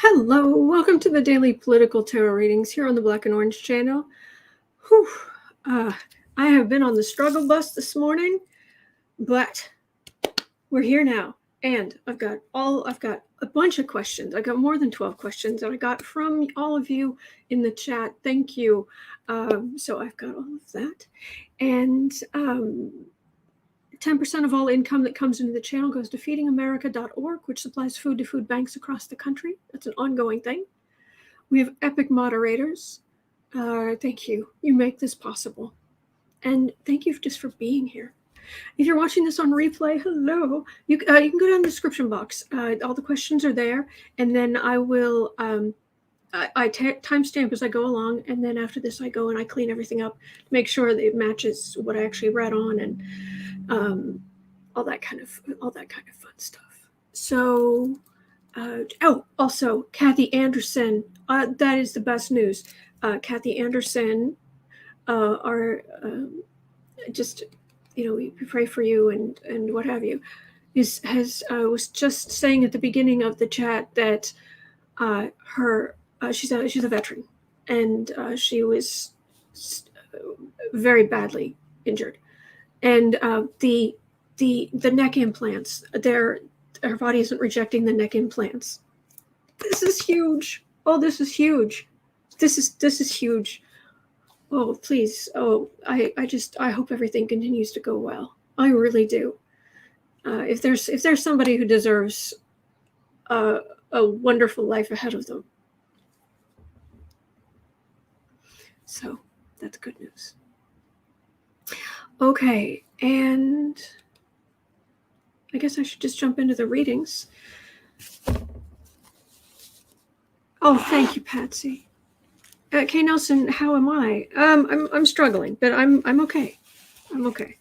Hello, welcome to the daily political tarot readings here on the Black and Orange channel. Whew, I have been on the struggle bus this morning, but we're here now, and I've got a bunch of questions. I got more than 12 questions that I got from all of you in the chat. Thank you. So I've got all of that, and 10% of all income that comes into the channel goes to feedingamerica.org, which supplies food to food banks across the country. That's an ongoing thing. We have epic moderators. Thank you. You make this possible. And thank you just for being here. If you're watching this on replay, hello. You can go down the description box. All the questions are there. And then I will I timestamp as I go along. And then after this, I go and I clean everything up to make sure that it matches what I actually read on and all that kind of fun stuff. So, also Kathy Anderson. That is the best news. Kathy Anderson, just we pray for you and what have you. Was just saying at the beginning of the chat that she's a veteran, and she was very badly injured. And the neck implants, her body isn't rejecting the neck implants. This is huge. Oh, this is huge. This is huge. Oh, please. Oh, I hope everything continues to go well. I really do. If there's somebody who deserves a wonderful life ahead of them. So that's good news. Okay, and I guess I should just jump into the readings. Oh, thank you, Patsy. Kay Nelson, how am I? I'm struggling, but I'm okay. I'm okay.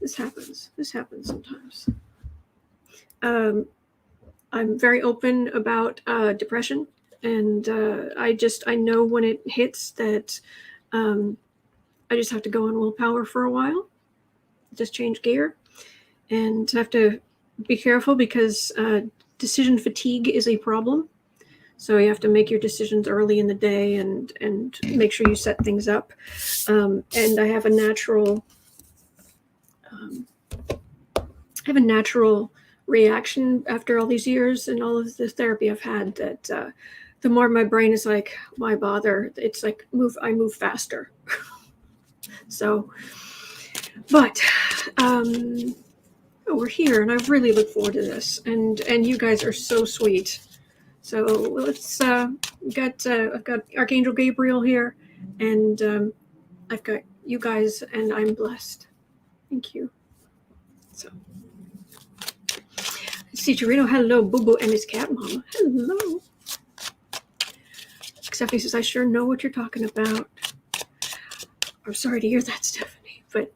This happens. This happens sometimes. I'm very open about depression, and I know when it hits that I just have to go on willpower for a while, just change gear, and have to be careful because decision fatigue is a problem. So you have to make your decisions early in the day and make sure you set things up. And I have a natural reaction after all these years and all of the therapy I've had that the more my brain is like, why bother? It's like I move faster. So, but we're here, and I really look forward to this. And you guys are so sweet. So let's I've got Archangel Gabriel here, and I've got you guys, and I'm blessed. Thank you. So let's see, Torino, hello, Boo Boo and his cat mama. Hello. Stephanie says, I sure know what you're talking about. I'm sorry to hear that, Stephanie. But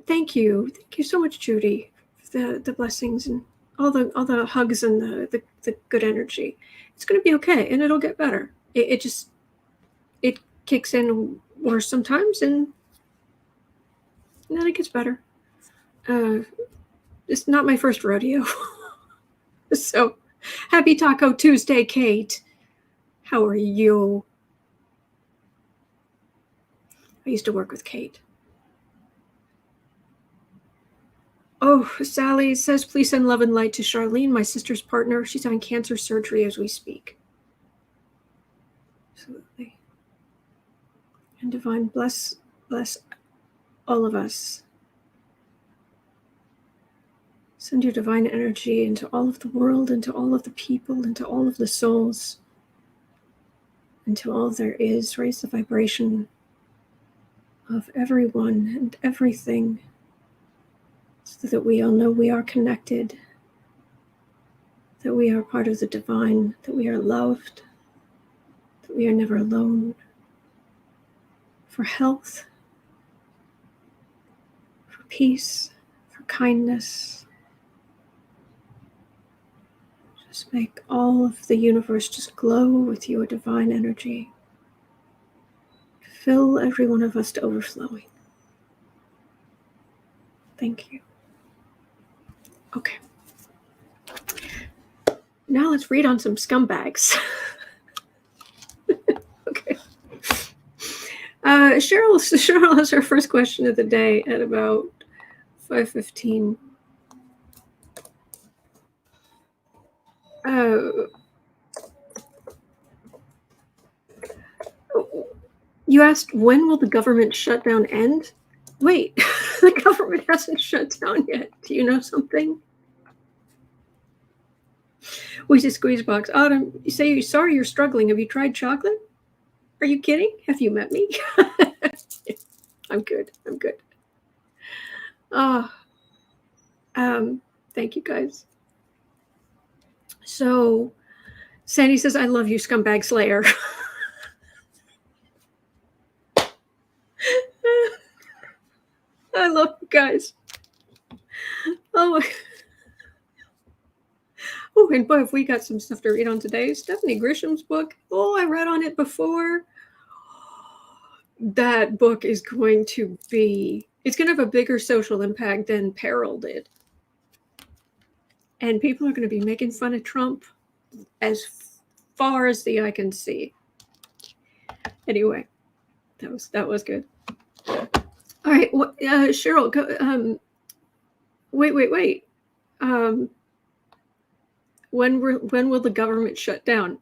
thank you so much, Judy, for the blessings and all the hugs and the good energy. It's going to be okay, and it'll get better. It kicks in worse sometimes, and then it gets better. It's not my first rodeo. So happy Taco Tuesday, Kate. How are you? I used to work with Kate. Oh, Sally says, please send love and light to Charlene, my sister's partner. She's having cancer surgery as we speak. Absolutely. And divine bless all of us. Send your divine energy into all of the world, into all of the people, into all of the souls, into all there is. Raise the vibration of everyone and everything, so that we all know we are connected, that we are part of the divine, that we are loved, that we are never alone, for health, for peace, for kindness. Just make all of the universe just glow with your divine energy. Fill every one of us to overflowing. Thank you. Okay. Now let's read on some scumbags. Okay. Cheryl has her first question of the day at about 5:15. You asked, when will the government shutdown end? Wait, the government hasn't shut down yet. Do you know something? We just squeeze box. Autumn, you say you're sorry you're struggling. Have you tried chocolate? Are you kidding? Have you met me? I'm good. I'm good. Thank you guys. So Sandy says, I love you, scumbag slayer. I love you guys. Oh, oh, and boy, if we got some stuff to read on today. Stephanie Grisham's book. Oh, I read on it before. That book is going to be, it's going to have a bigger social impact than Peril did. And people are going to be making fun of Trump as far as the eye can see. Anyway, that was good. All right, Cheryl, go, wait. When will the government shut down?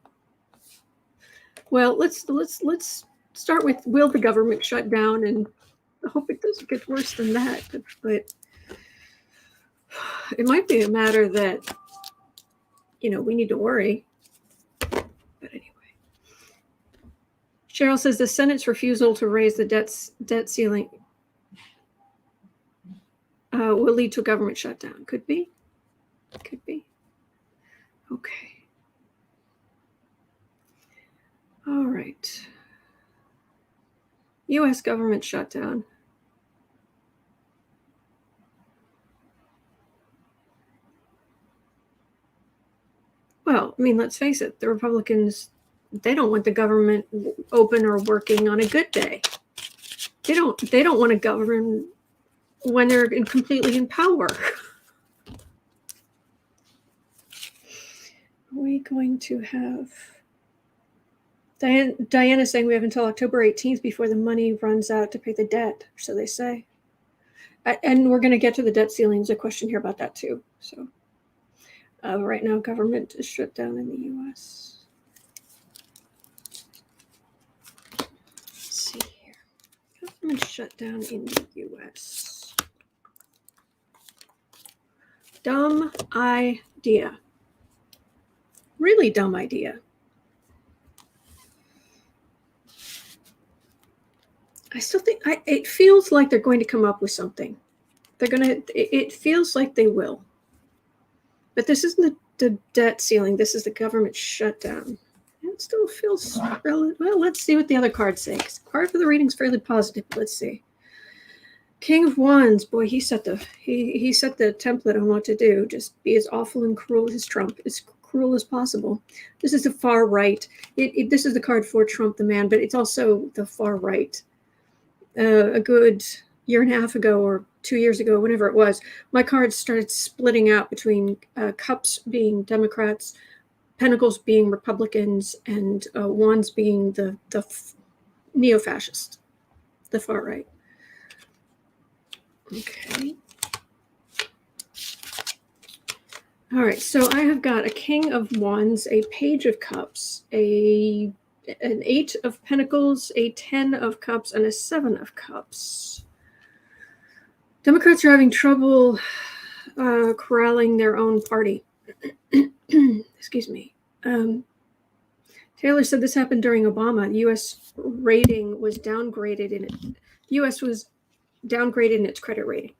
Well, let's start with, will the government shut down, and I hope it doesn't get worse than that. But it might be a matter that, we need to worry. But anyway, Cheryl says the Senate's refusal to raise the debt ceiling will lead to a government shutdown. Could be. Okay. All right. U.S. government shutdown. Well, I mean, let's face it. The Republicans, they don't want the government open or working on a good day. They don't want to govern when they're completely in power. Are we going to have Diana saying we have until October 18th before the money runs out to pay the debt, so they say. And we're going to get to the debt ceiling. There's a question here about that too. So right now, government is shut down in the U.S. Let's see here. Government shut down in the U.S. Dumb idea. Really dumb idea. I still think it feels like they're going to come up with something. It feels like they will. But this isn't the debt ceiling. This is the government shutdown. It still feels relevant. Well, let's see what the other cards say. The card for the reading is fairly positive. Let's see. King of Wands. Boy, he set the template on what to do. Just be as awful and cruel as Trump. As cruel as possible. This is the far right. This is the card for Trump the man, but it's also the far right. A good year and a half ago or 2 years ago, whenever it was, my cards started splitting out between cups being Democrats, pentacles being Republicans, and wands being the neo-fascist, the far right. Okay. All right, so I have got a King of Wands, a Page of Cups, an 8 of Pentacles, a 10 of Cups, and a 7 of Cups. Democrats are having trouble corralling their own party. Excuse me. Taylor said this happened during Obama. The U.S. rating was downgraded in it. The U.S. was downgraded in its credit rating.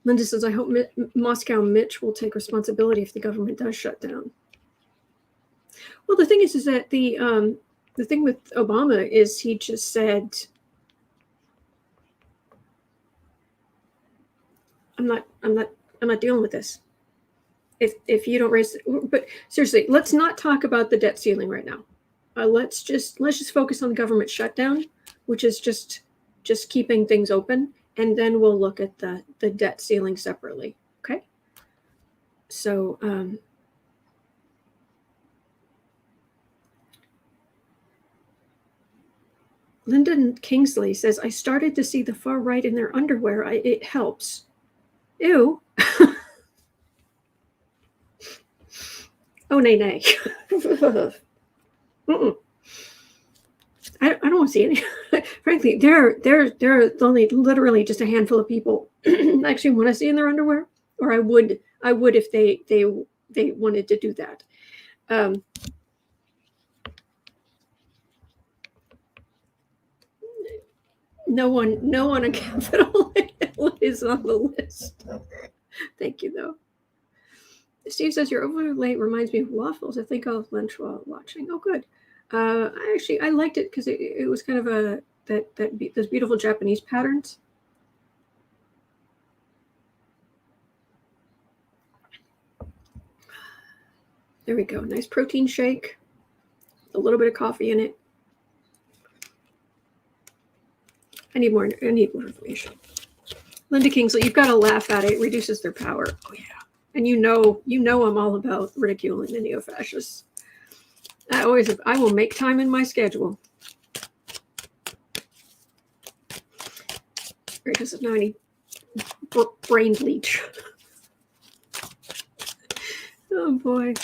Linda says, I hope Moscow Mitch will take responsibility if the government does shut down. Well, the thing is that the thing with Obama is he just said, I'm not dealing with this. If you don't raise, but seriously, let's not talk about the debt ceiling right now. Let's just focus on the government shutdown, which is just keeping things open, and then we'll look at the debt ceiling separately. Okay. So Lyndon Kingsley says, I started to see the far right in their underwear. It helps. Ew. Oh, nay. I don't want to see any. Frankly, there's only literally just a handful of people I actually want to see in their underwear, or I would if they wanted to do that. No one on Capitol Hill is on the list. Thank you, though. Steve says your overlay reminds me of waffles. I think I'll have lunch while watching. Oh, good. I liked it because it was kind of those beautiful Japanese patterns. There we go. Nice protein shake. A little bit of coffee in it. I need more information. Linda Kingsley, you've got to laugh at it. It reduces their power. Oh yeah. And you know I'm all about ridiculing the neo-fascists. I will make time in my schedule. Because of 90 brain bleach. Oh boy.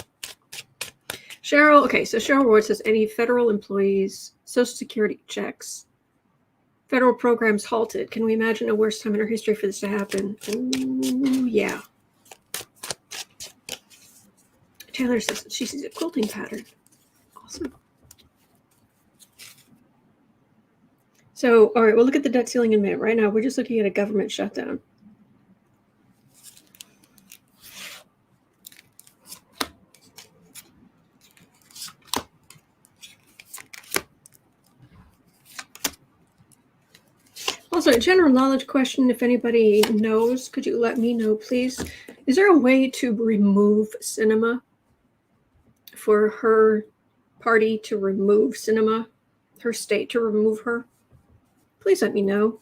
Cheryl Ward says any federal employees, Social Security checks, federal programs halted. Can we imagine a worse time in our history for this to happen? Ooh, yeah. Taylor says she sees a quilting pattern. Awesome. So, all right, we'll look at the debt ceiling in a minute. Right now, we're just looking at a government shutdown. Also, a general knowledge question, if anybody knows, could you let me know, please? Is there a way to remove Sinema? For her party to remove Sinema? Her state to remove her? Please let me know.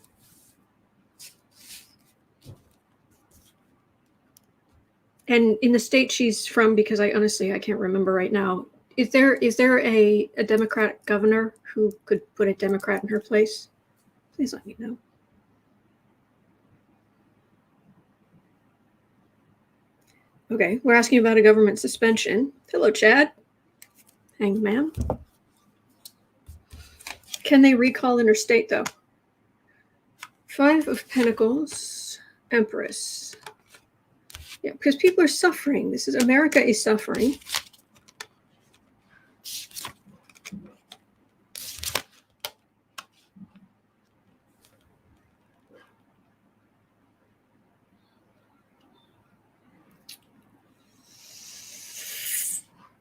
And in the state she's from, because I can't remember right now, is there a Democratic governor who could put a Democrat in her place? Please let me know. Okay, we're asking about a government suspension. Hello, Chad. Hangman. Can they recall interstate, though? 5 of Pentacles, Empress. Yeah, because people are suffering. America is suffering.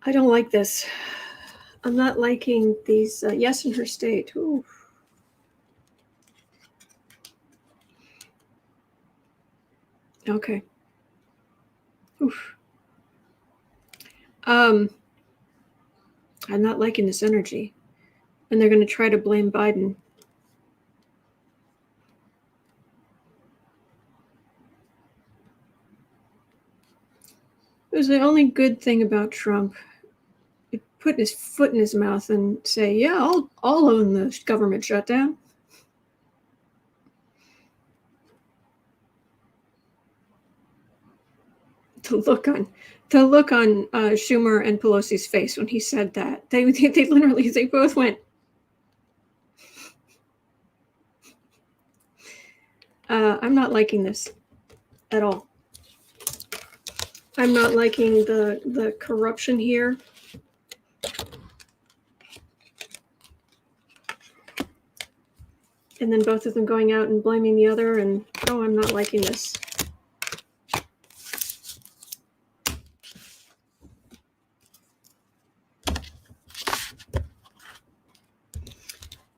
I don't like this. I'm not liking these. Yes, in her state. Ooh. Okay. Oof. I'm not liking this energy. And they're going to try to blame Biden. It was the only good thing about Trump. He'd put his foot in his mouth and say, yeah, I'll own the government shutdown. The look on Schumer and Pelosi's face when he said that. They both went. I'm not liking this at all. I'm not liking the corruption here. And then both of them going out and blaming the other, and I'm not liking this.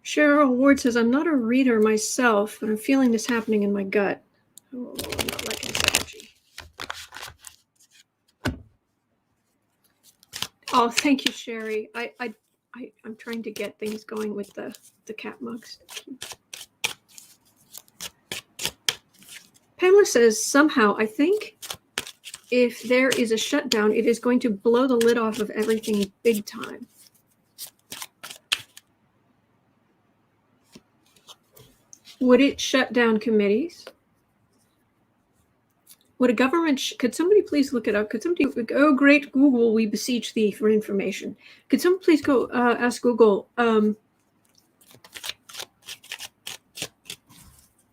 Cheryl Ward says, I'm not a reader myself, but I'm feeling this happening in my gut. Oh, I'm not liking this energy. Oh, thank you, Sherry. I'm trying to get things going with the cat mugs. Pamela says, somehow, I think if there is a shutdown, it is going to blow the lid off of everything big time. Would it shut down committees? Would a government, could somebody please look it up? Could somebody, oh, great Google, we beseech thee for information. Could someone please go ask Google,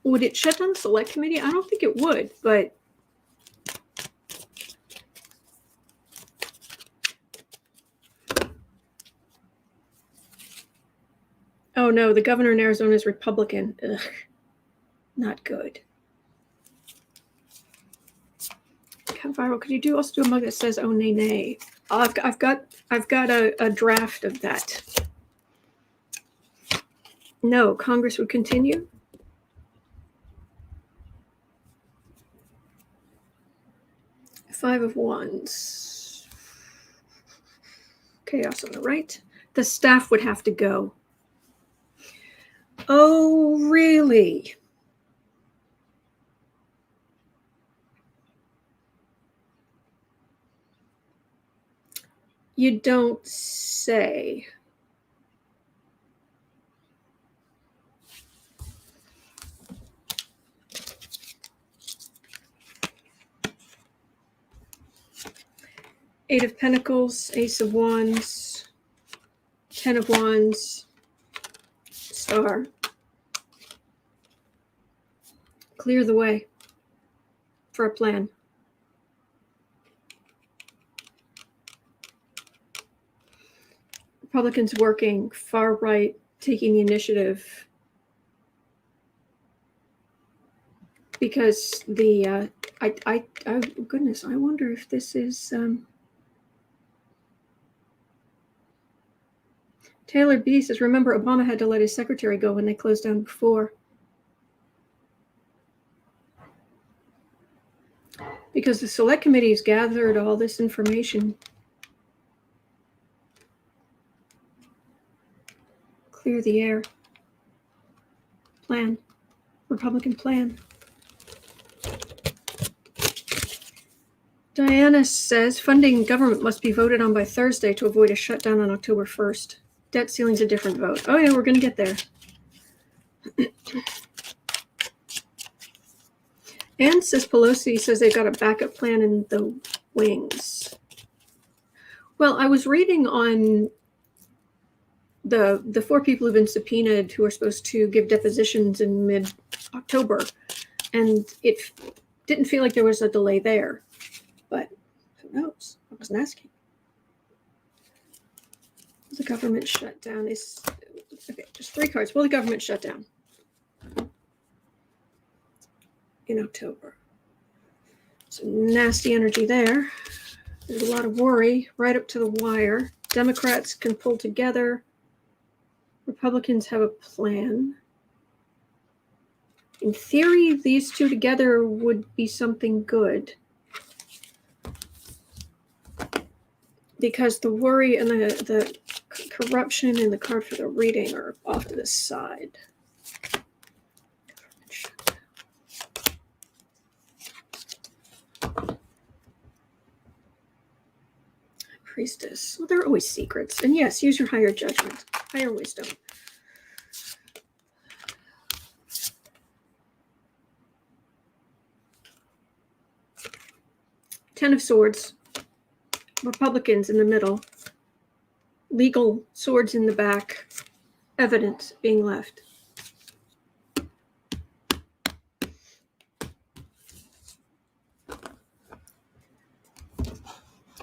would it shut down the select committee? I don't think it would, but oh no, the governor in Arizona is Republican. Ugh, not good. Viral. Could you also do a mug that says "Oh nay nay"? I've got a draft of that. No, Congress would continue. Five of Wands. Chaos on the right. The staff would have to go. Oh, really? You don't say. Eight of Pentacles, Ace of Wands, 10 of Wands, Star. Clear the way for a plan. Republicans working, far right, taking the initiative. Because the, oh goodness, I wonder if this is, Taylor B says, remember Obama had to let his secretary go when they closed down before. Because the select committees gathered all this information. Clear the air. Plan. Republican plan. Diana says funding government must be voted on by Thursday to avoid a shutdown on October 1st. Debt ceiling's a different vote. Oh yeah, we're going to get there. Anne says Pelosi says they've got a backup plan in the wings. Well, I was reading on the four people who've been subpoenaed who are supposed to give depositions in mid-October, and it didn't feel like there was a delay there. But who knows? I wasn't asking. The government shutdown is okay. Just three cards. Will the government shut down in October? Some nasty energy there. There's a lot of worry right up to the wire. Democrats can pull together. Republicans have a plan. In theory, these two together would be something good. Because the worry and the corruption and the card for the reading are off to the side. Priestess. Well, there are always secrets. And yes, use your higher judgment, higher wisdom. Ten of Swords. Republicans in the middle. Legal swords in the back. Evidence being left.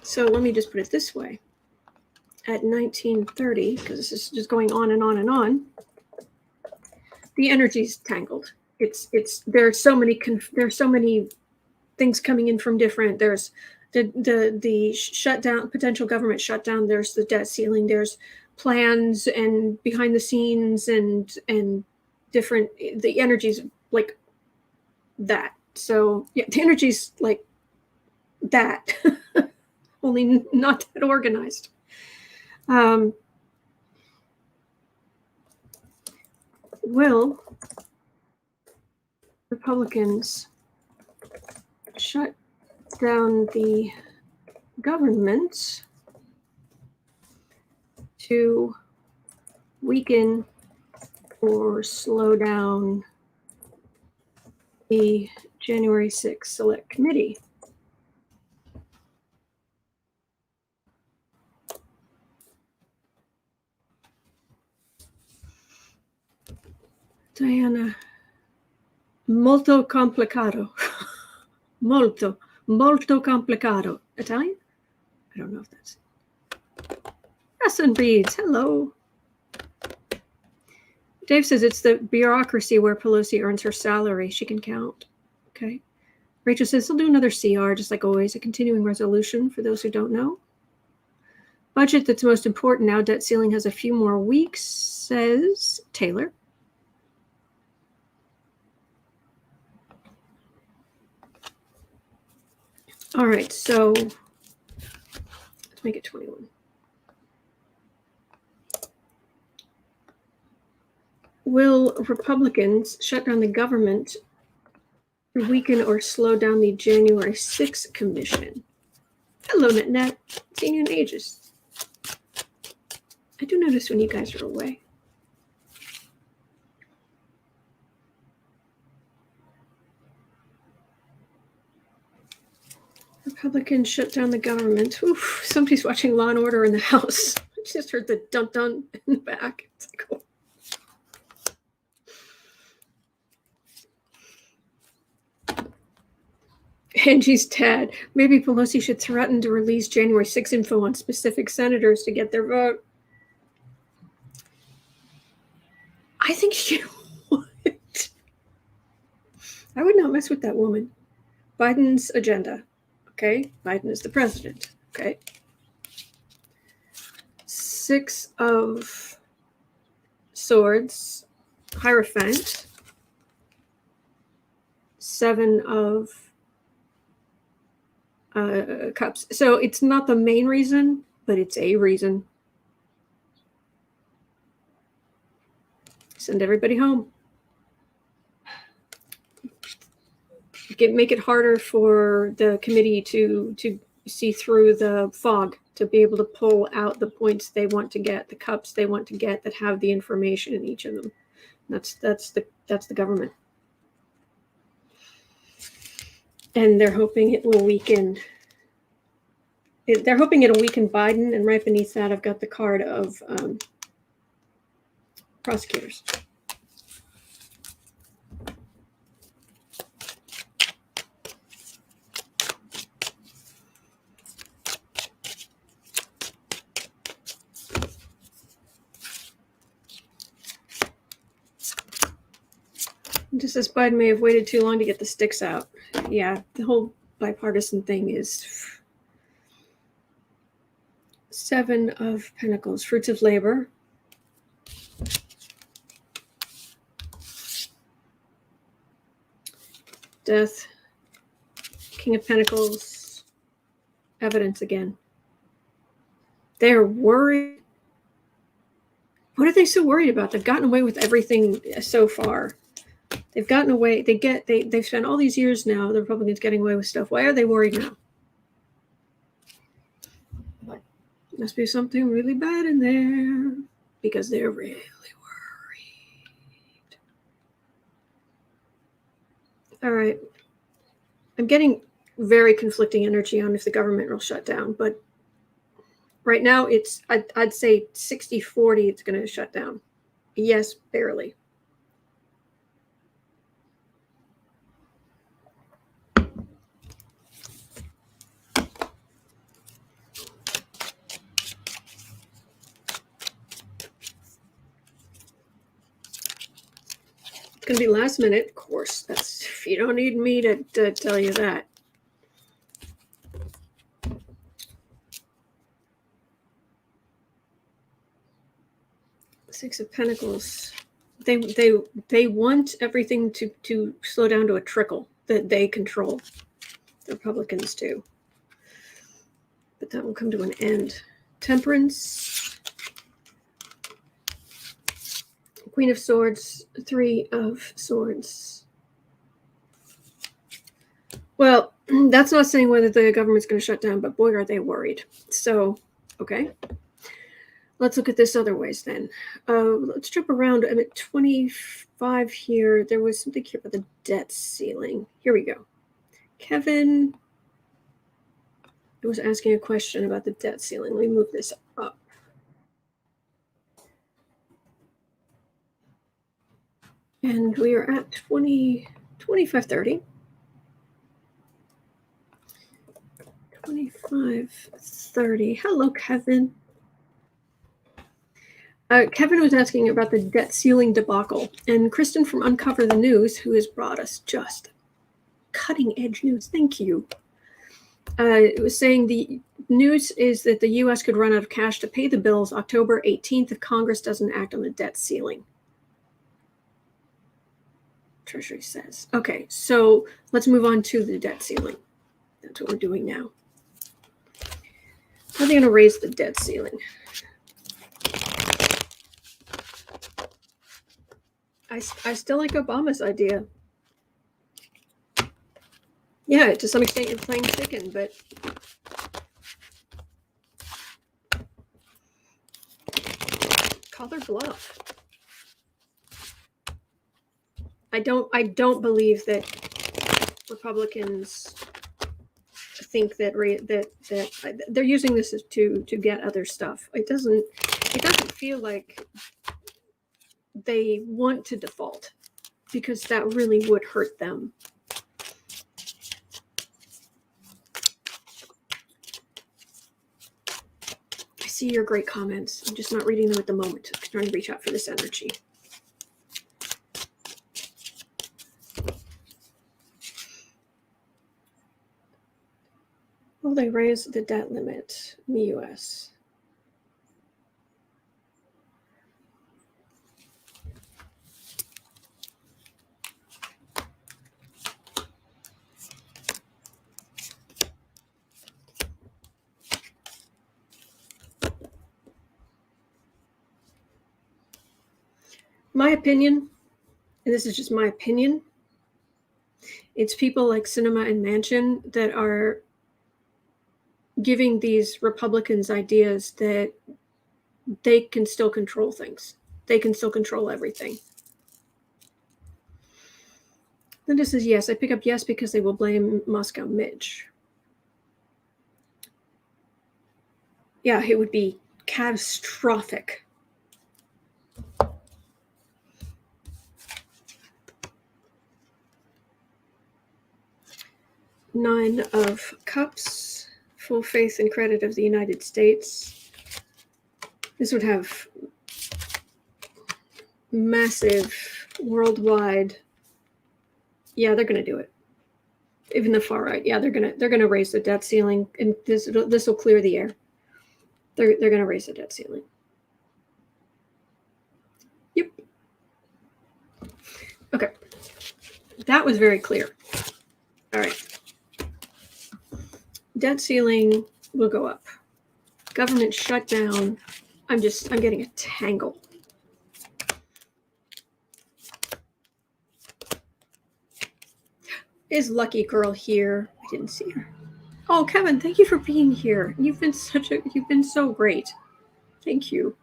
So let me just put it this way. At 1930, because this is just going on and on and on, the energy's tangled. There's so many things coming in from different. There's the shutdown, potential government shutdown. There's the debt ceiling. There's plans and behind the scenes and different. The energy's like that. So yeah, the energy's like that. Only not that organized. Will Republicans shut down the government to weaken or slow down the January 6th Select Committee. Diana, molto complicato. molto complicato. Italian? I don't know if that's it. Hassan reads, hello. Dave says it's the bureaucracy where Pelosi earns her salary. She can count. Okay. Rachel says he'll do another CR, just like always, a continuing resolution for those who don't know. Budget that's most important now. Debt ceiling has a few more weeks, says Taylor. All right, so let's make it 21. Will Republicans shut down the government to weaken or slow down the January 6th commission? Hello, NetNet. Seen you in ages. I do notice when you guys are away. Republicans shut down the government. Oof, somebody's watching Law and Order in the house. I just heard the dun-dun in the back. It's like, oh. Angie's Tad. Maybe Pelosi should threaten to release January 6 info on specific senators to get their vote. I think she would. I would not mess with that woman. Biden's agenda. Okay, Biden is the president. Okay. 6 of Swords, Hierophant. 7 of Cups. So it's not the main reason, but it's a reason. Send everybody home. Make it harder for the committee to see through the fog, to be able to pull out the points they want to get, the cups they want to get that have the information in each of them. That's the government. And they're hoping it will weaken. They're hoping it'll weaken Biden, and right beneath that, I've got the card of prosecutors. Just as Biden may have waited too long to get the sticks out. Yeah, the whole bipartisan thing is 7 of Pentacles, fruits of labor. Death, King of Pentacles, evidence again. They're worried. What are they so worried about? They've gotten away with everything so far. They've gotten away. They've spent all these years now, the Republicans getting away with stuff. Why are they worried now? Must be something really bad in there, because they're really worried. All right. I'm getting very conflicting energy on if the government will shut down, but right now I'd say 60-40 it's going to shut down. Yes, barely. Going to be last minute, of course. That's, you don't need me to tell you that. Six of Pentacles. They want everything to slow down to a trickle that they control. The Republicans do. But that will come to an end. Temperance. Queen of Swords, 3 of Swords. Well, that's not saying whether the government's going to shut down, but boy, are they worried. So, okay. Let's look at this other ways then. Let's jump around. I'm at 24. 5 here. There was something here about the debt ceiling. Here we go. Kevin was asking a question about the debt ceiling. Let me move this up. And we are at 2530. 2530. Hello, Kevin. Kevin was asking about the debt ceiling debacle. And Kristen from Uncover the News, who has brought us just cutting edge news, thank you, was saying the news is that the U.S. could run out of cash to pay the bills October 18th if Congress doesn't act on the debt ceiling. Treasury says. Okay, so let's move on to the debt ceiling. That's what we're doing now. How are they going to raise the debt ceiling? I still like Obama's idea. Yeah, to some extent you're playing chicken, but call their bluff. I don't believe that Republicans think that they're using this to get other stuff. It doesn't feel like they want to default, because that really would hurt them. I see your great comments. I'm just not reading them at the moment. I'm trying to reach out for this energy. Will they raise the debt limit in the U.S.? My opinion, and this is just my opinion, it's people like Sinema and Manchin that are giving these Republicans ideas that they can still control things. They can still control everything. Linda says, yes, I pick up yes because they will blame Moscow Mitch. Yeah, it would be catastrophic. Nine of Cups, full faith and credit of the United States. This would have massive worldwide. Yeah, they're going to do it. Even the far right, yeah, they're gonna raise the debt ceiling, and this will clear the air. They're going to raise the debt ceiling. Yep. Okay, that was very clear. All right. Debt ceiling will go up. Government shutdown. I'm getting a tangle. Is Lucky Girl here? I didn't see her. Oh, Kevin, thank you for being here. You've been so great. Thank you.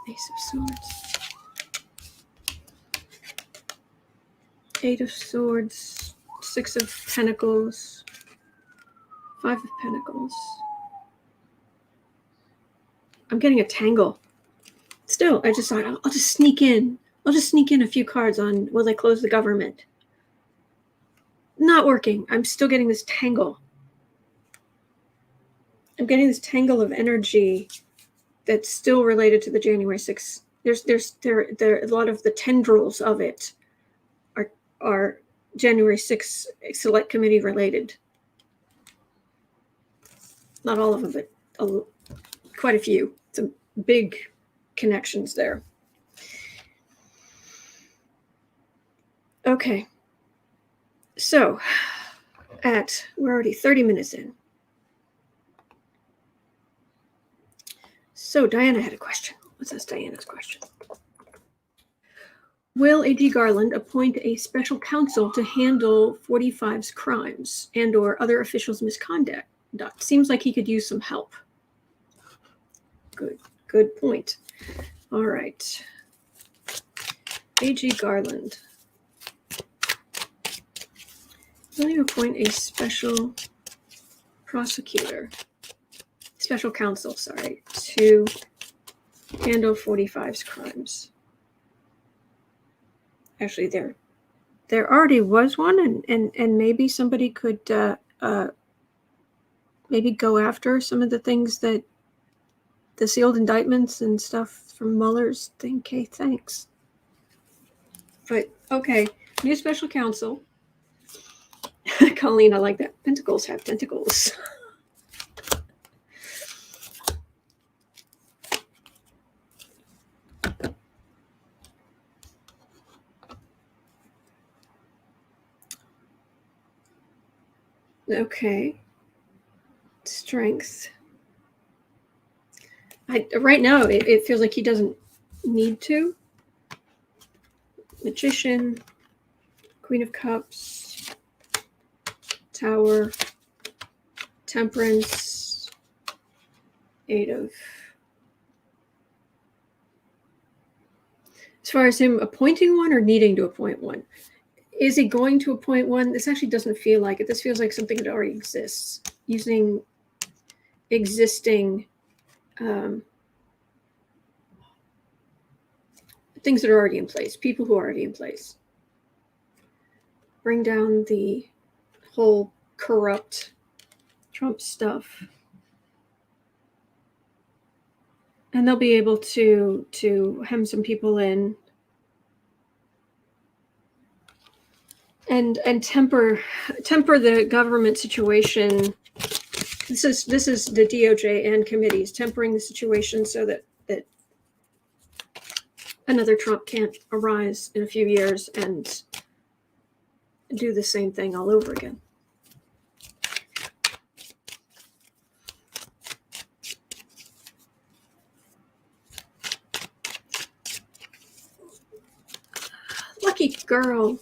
Ace of Swords. Eight of Swords. Six of Pentacles. Five of Pentacles. I'm getting a tangle. Still, I just thought I'll just sneak in. I'll just sneak in a few cards on will they close the government. Not working. I'm still getting this tangle. I'm getting this tangle of energy that's still related to the January 6th. There a lot of the tendrils of it are January 6th Select Committee related. Not all of them, but quite a few. Some big connections there. Okay. So, we're already 30 minutes in. So, Diana had a question. Let's ask Diana's question. Will AG Garland appoint a special counsel to handle 45's crimes and or other officials' misconduct? Seems like he could use some help. Good point. All right. AG Garland. Will you appoint a special prosecutor, special counsel, sorry, to handle 45's crimes? Actually, there already was one, and maybe somebody could maybe go after some of the things that the sealed indictments and stuff from Mueller's thing. Okay, thanks. But okay, new special counsel. Colleen, I like that. Pentacles have tentacles. Okay. Strength. Right now, it feels like he doesn't need to. Magician, Queen of Cups, Tower, Temperance, Eight of. As far as him appointing one or needing to appoint one, is he going to appoint one? This actually doesn't feel like it. This feels like something that already exists, using existing things that are already in place, people who are already in place. Bring down the whole corrupt Trump stuff. And they'll be able to hem some people in and temper the government situation. This is the DOJ and committees tempering the situation so that another Trump can't arise in a few years and do the same thing all over again. Lucky girl.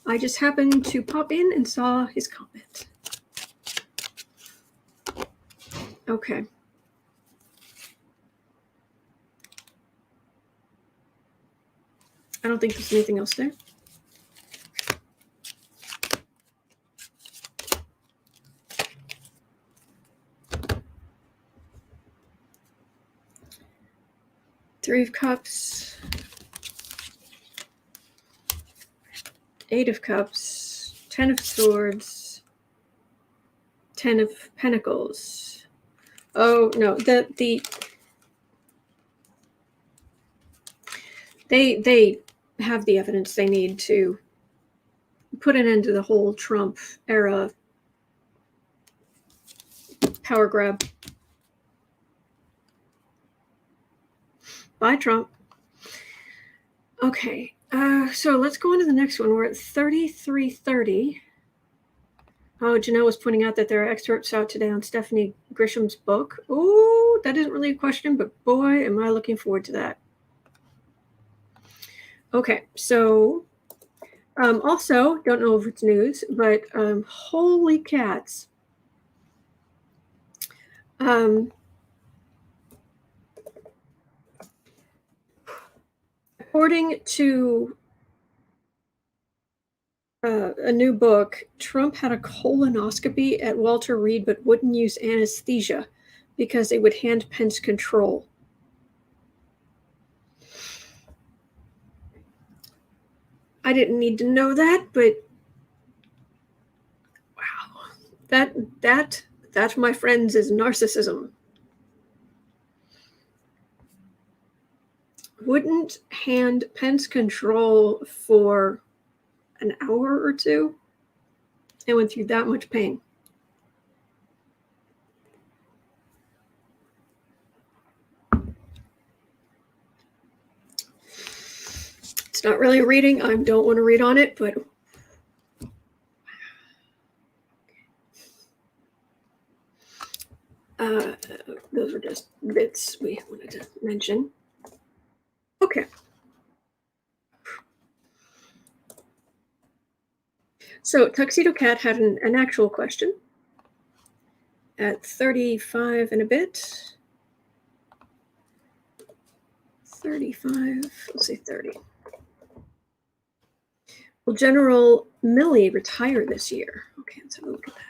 I just happened to pop in and saw his comment. Okay. I don't think there's anything else there. Three of Cups. Eight of Cups. 10 of Swords. 10 of Pentacles. Oh, no. They have the evidence they need to put an end to the whole Trump era power grab by Trump. Okay, so let's go on to the next one. We're at 3330. Oh, Janelle was pointing out that there are excerpts out today on Stephanie Grisham's book. Oh, that isn't really a question, but boy, am I looking forward to that. Okay, so also, don't know if it's news, but holy cats. According to a new book, Trump had a colonoscopy at Walter Reed but wouldn't use anesthesia because it would hand Pence control. I didn't need to know that, but wow, that my friends is narcissism. Wouldn't hand Pence control for an hour or two and went through that much pain. It's not really a reading. I don't want to read on it, but those are just bits we wanted to mention. Okay. So Tuxedo Cat had an actual question at 35 and a bit. 35, let's say 30. Will General Milley retire this year? Okay, let's have a look at that.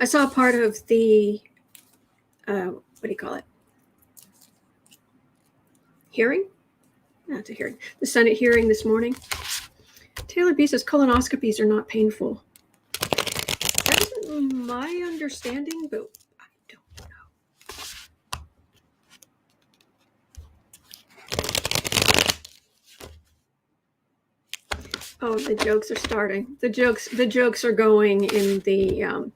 I saw part of the, what do you call it? Hearing? Not a hearing. The Senate hearing this morning. Taylor B says colonoscopies are not painful. That isn't my understanding, but I don't know. Oh, the jokes are starting. The jokes are going in the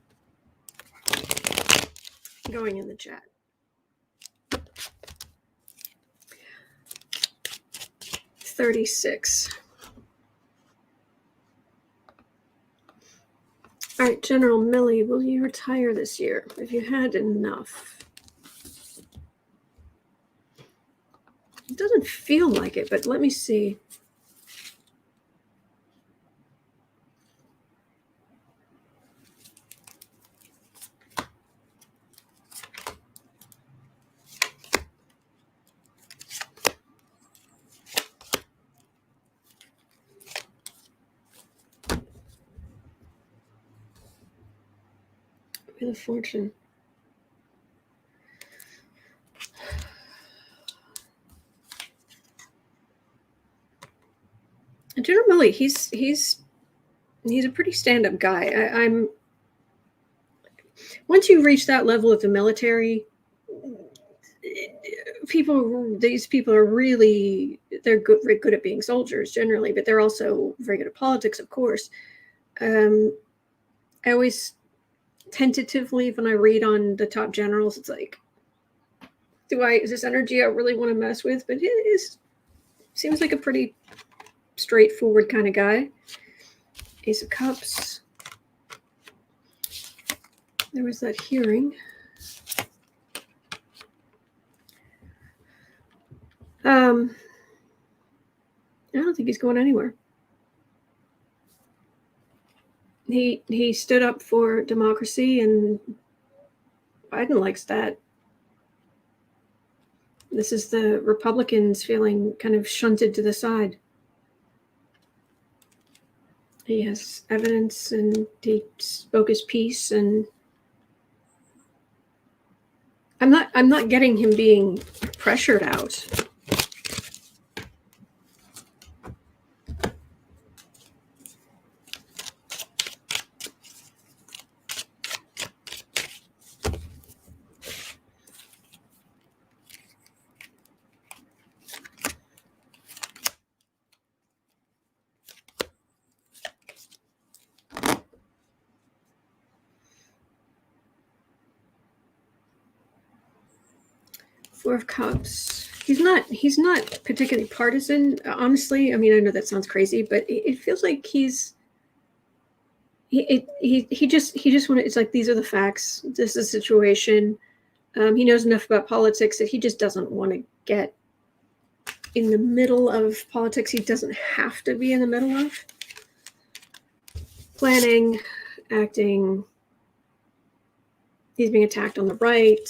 chat. $36. All right, General Milley, will you retire this year? Have you had enough? It doesn't feel like it, but let me see. Wheel of Fortune. And General Milley, he's a pretty stand-up guy. I'm once you reach that level of the military, these people are really, they're very good at being soldiers generally, but they're also very good at politics, of course. I always tentatively, when I read on the top generals, it's like, is this energy I really want to mess with? But seems like a pretty straightforward kind of guy. Ace of Cups. There was that hearing. I don't think he's going anywhere. He stood up for democracy, and Biden likes that. This is the Republicans feeling kind of shunted to the side. He has evidence, and he spoke his piece, and I'm not getting him being pressured out. Four of Cups. He's not particularly partisan, honestly. I mean, I know that sounds crazy, but it feels like he just wanted. It's like, these are the facts. This is the situation. He knows enough about politics that he just doesn't want to get in the middle of politics. He doesn't have to be in the middle of planning, acting. He's being attacked on the right.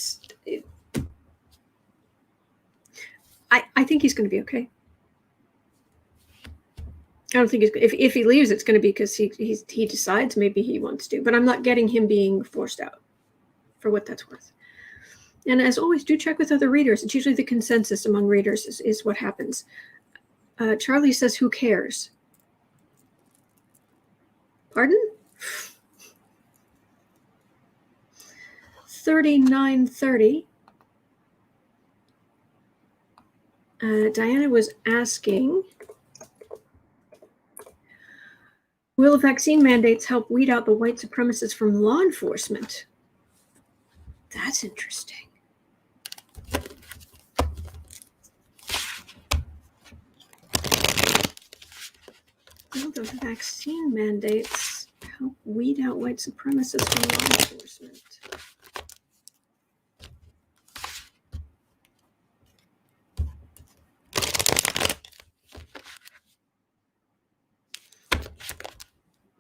I think he's going to be okay. I don't think if he leaves, it's going to be because he decides maybe he wants to. But I'm not getting him being forced out, for what that's worth. And as always, do check with other readers. It's usually the consensus among readers is what happens. Charlie says, "Who cares?" Pardon? 3930. Diana was asking, will vaccine mandates help weed out the white supremacists from law enforcement? That's interesting. Will the vaccine mandates help weed out white supremacists from law enforcement?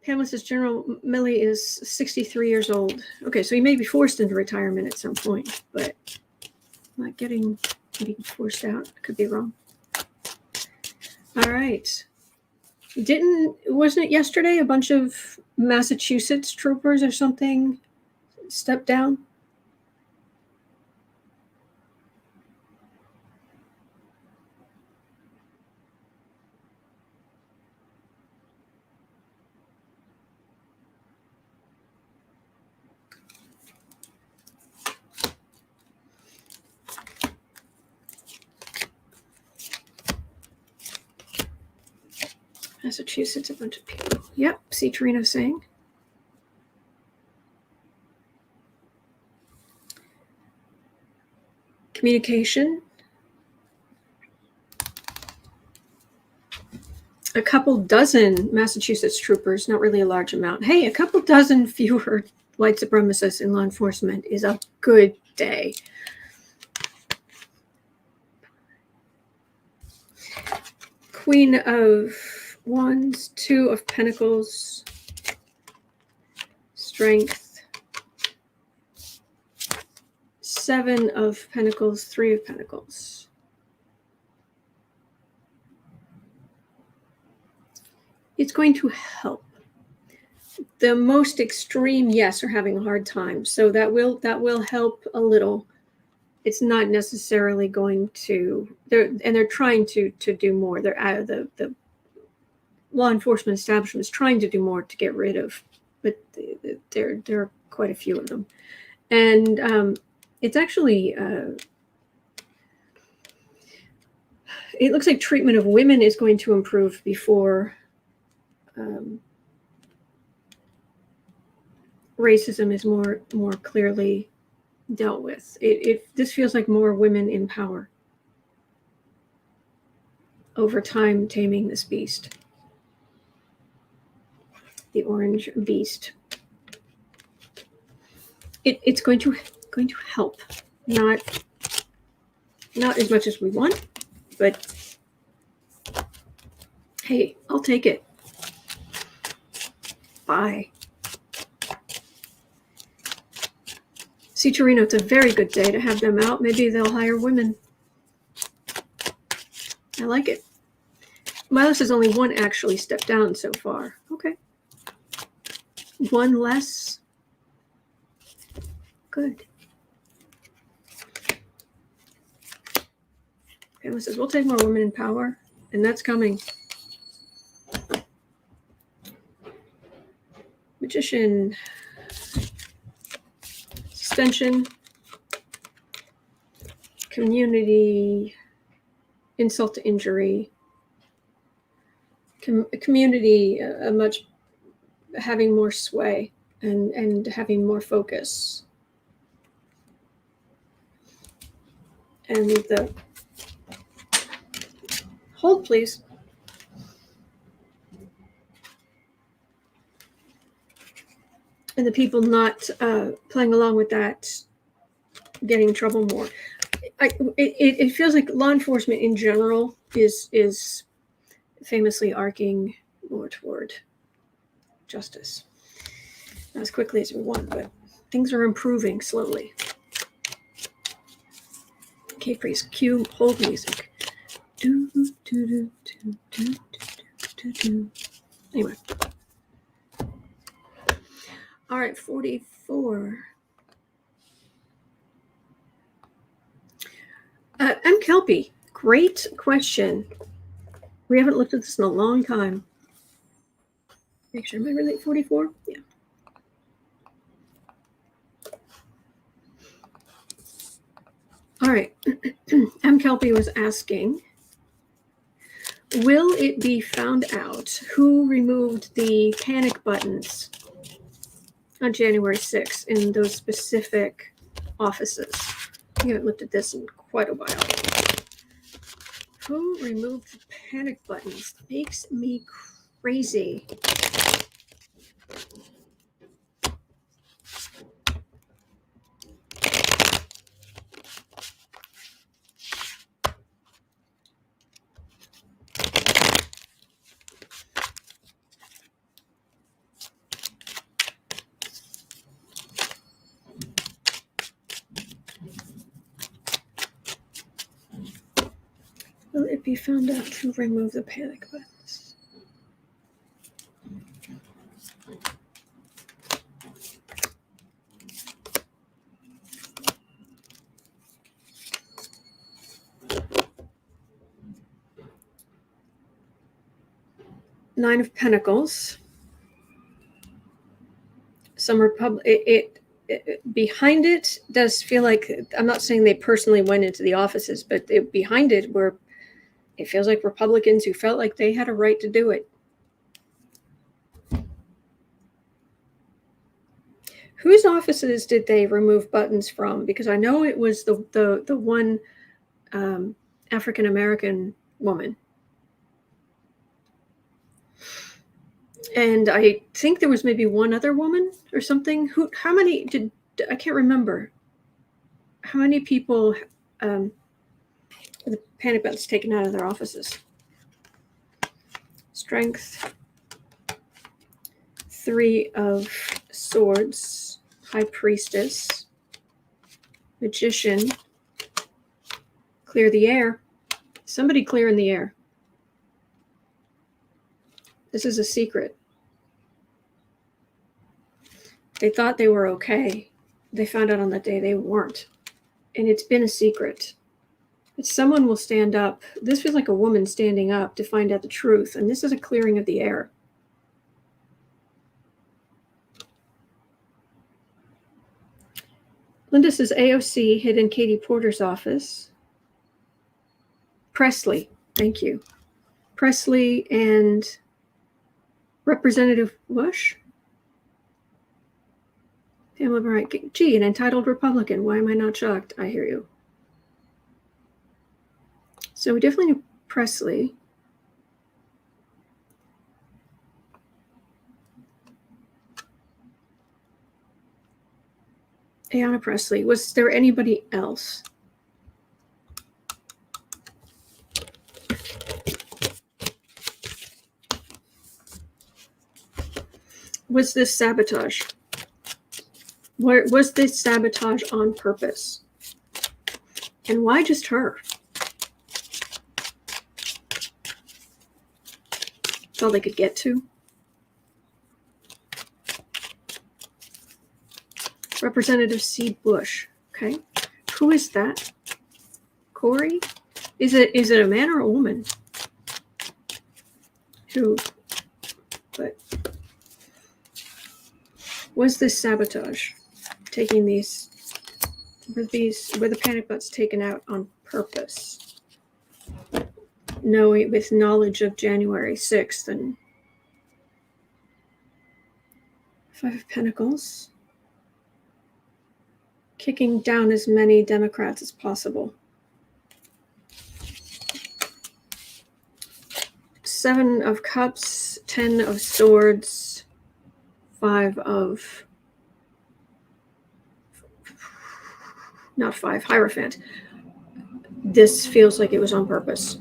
Pamela says General Milley is 63 years old. Okay, so he may be forced into retirement at some point, but I'm not getting being forced out. I could be wrong. All right. Wasn't it yesterday a bunch of Massachusetts troopers or something stepped down? Massachusetts, a bunch of people. Yep, see Torino saying. Communication. A couple dozen Massachusetts troopers, not really a large amount. Hey, a couple dozen fewer white supremacists in law enforcement is a good day. Queen of Wands, 2 of Pentacles, Strength, 7 of Pentacles, 3 of Pentacles. It's going to help. The most extreme, yes, are having a hard time, so that will help a little. It's not necessarily going to. They're trying to do more. They're out of the law enforcement establishment is trying to do more to get rid of, but there are quite a few of them, and it's actually. It looks like treatment of women is going to improve before. Racism is more clearly dealt with. This feels like more women in power over time, taming this beast, the orange beast. It's going to help, not as much as we want, but hey, I'll take it. Bye. See, Torino, it's a very good day to have them out. Maybe they'll hire women. I like it. Milos has only one actually stepped down so far. Okay. One less. Good. Milos says, we'll take more women in power, and that's coming. Magician. Suspension, community, insult to injury, community, much having more sway and having more focus, and the hold, please. And the people not playing along with that, getting in trouble more. It feels like law enforcement in general is famously arcing more toward justice. Not as quickly as we want, but things are improving slowly. Okay, please cue hold music. Do, do, do, do, do, do, do. Anyway. All right, 44. M. Kelpie, great question. We haven't looked at this in a long time. Make sure, am I really at 44? Yeah. All right. M. Kelpie was asking, will it be found out who removed the panic buttons on January 6th in those specific offices? I haven't looked at this in quite a while. Who removed the panic buttons? Makes me crazy. it be found out to remove the panic buttons? Nine of Pentacles. Some behind it does feel like, I'm not saying they personally went into the offices, but behind it were, it feels like Republicans who felt like they had a right to do it. Whose offices did they remove buttons from? Because I know it was the one African American woman. And I think there was maybe one other woman or something. How many did, I can't remember. How many people the panic buttons taken out of their offices? Strength. 3 of Swords. High Priestess. Magician. Clear the air. Somebody clear in the air. This is a secret. They thought they were okay. They found out on that day they weren't. And it's been a secret. But someone will stand up. This feels like a woman standing up to find out the truth. And this is a clearing of the air. Linda says AOC hid in Katie Porter's office. Presley, thank you. Presley and Representative Bush. Pamela Bryant. Gee, an entitled Republican. Why am I not shocked? I hear you. So we definitely need Presley. Ayanna Presley. Was there anybody else? Was this sabotage? Was this sabotage on purpose? And why just her? That's all they could get to. Representative C. Bush. Okay. Who is that? Corey? Is it a man or a woman? Who? But was this sabotage? Taking were the panic buttons taken out on purpose? Knowing, with knowledge of January 6th and 5 of Pentacles. Kicking down as many Democrats as possible. 7 of Cups, 10 of Swords, 5 of, not 5, Hierophant. This feels like it was on purpose.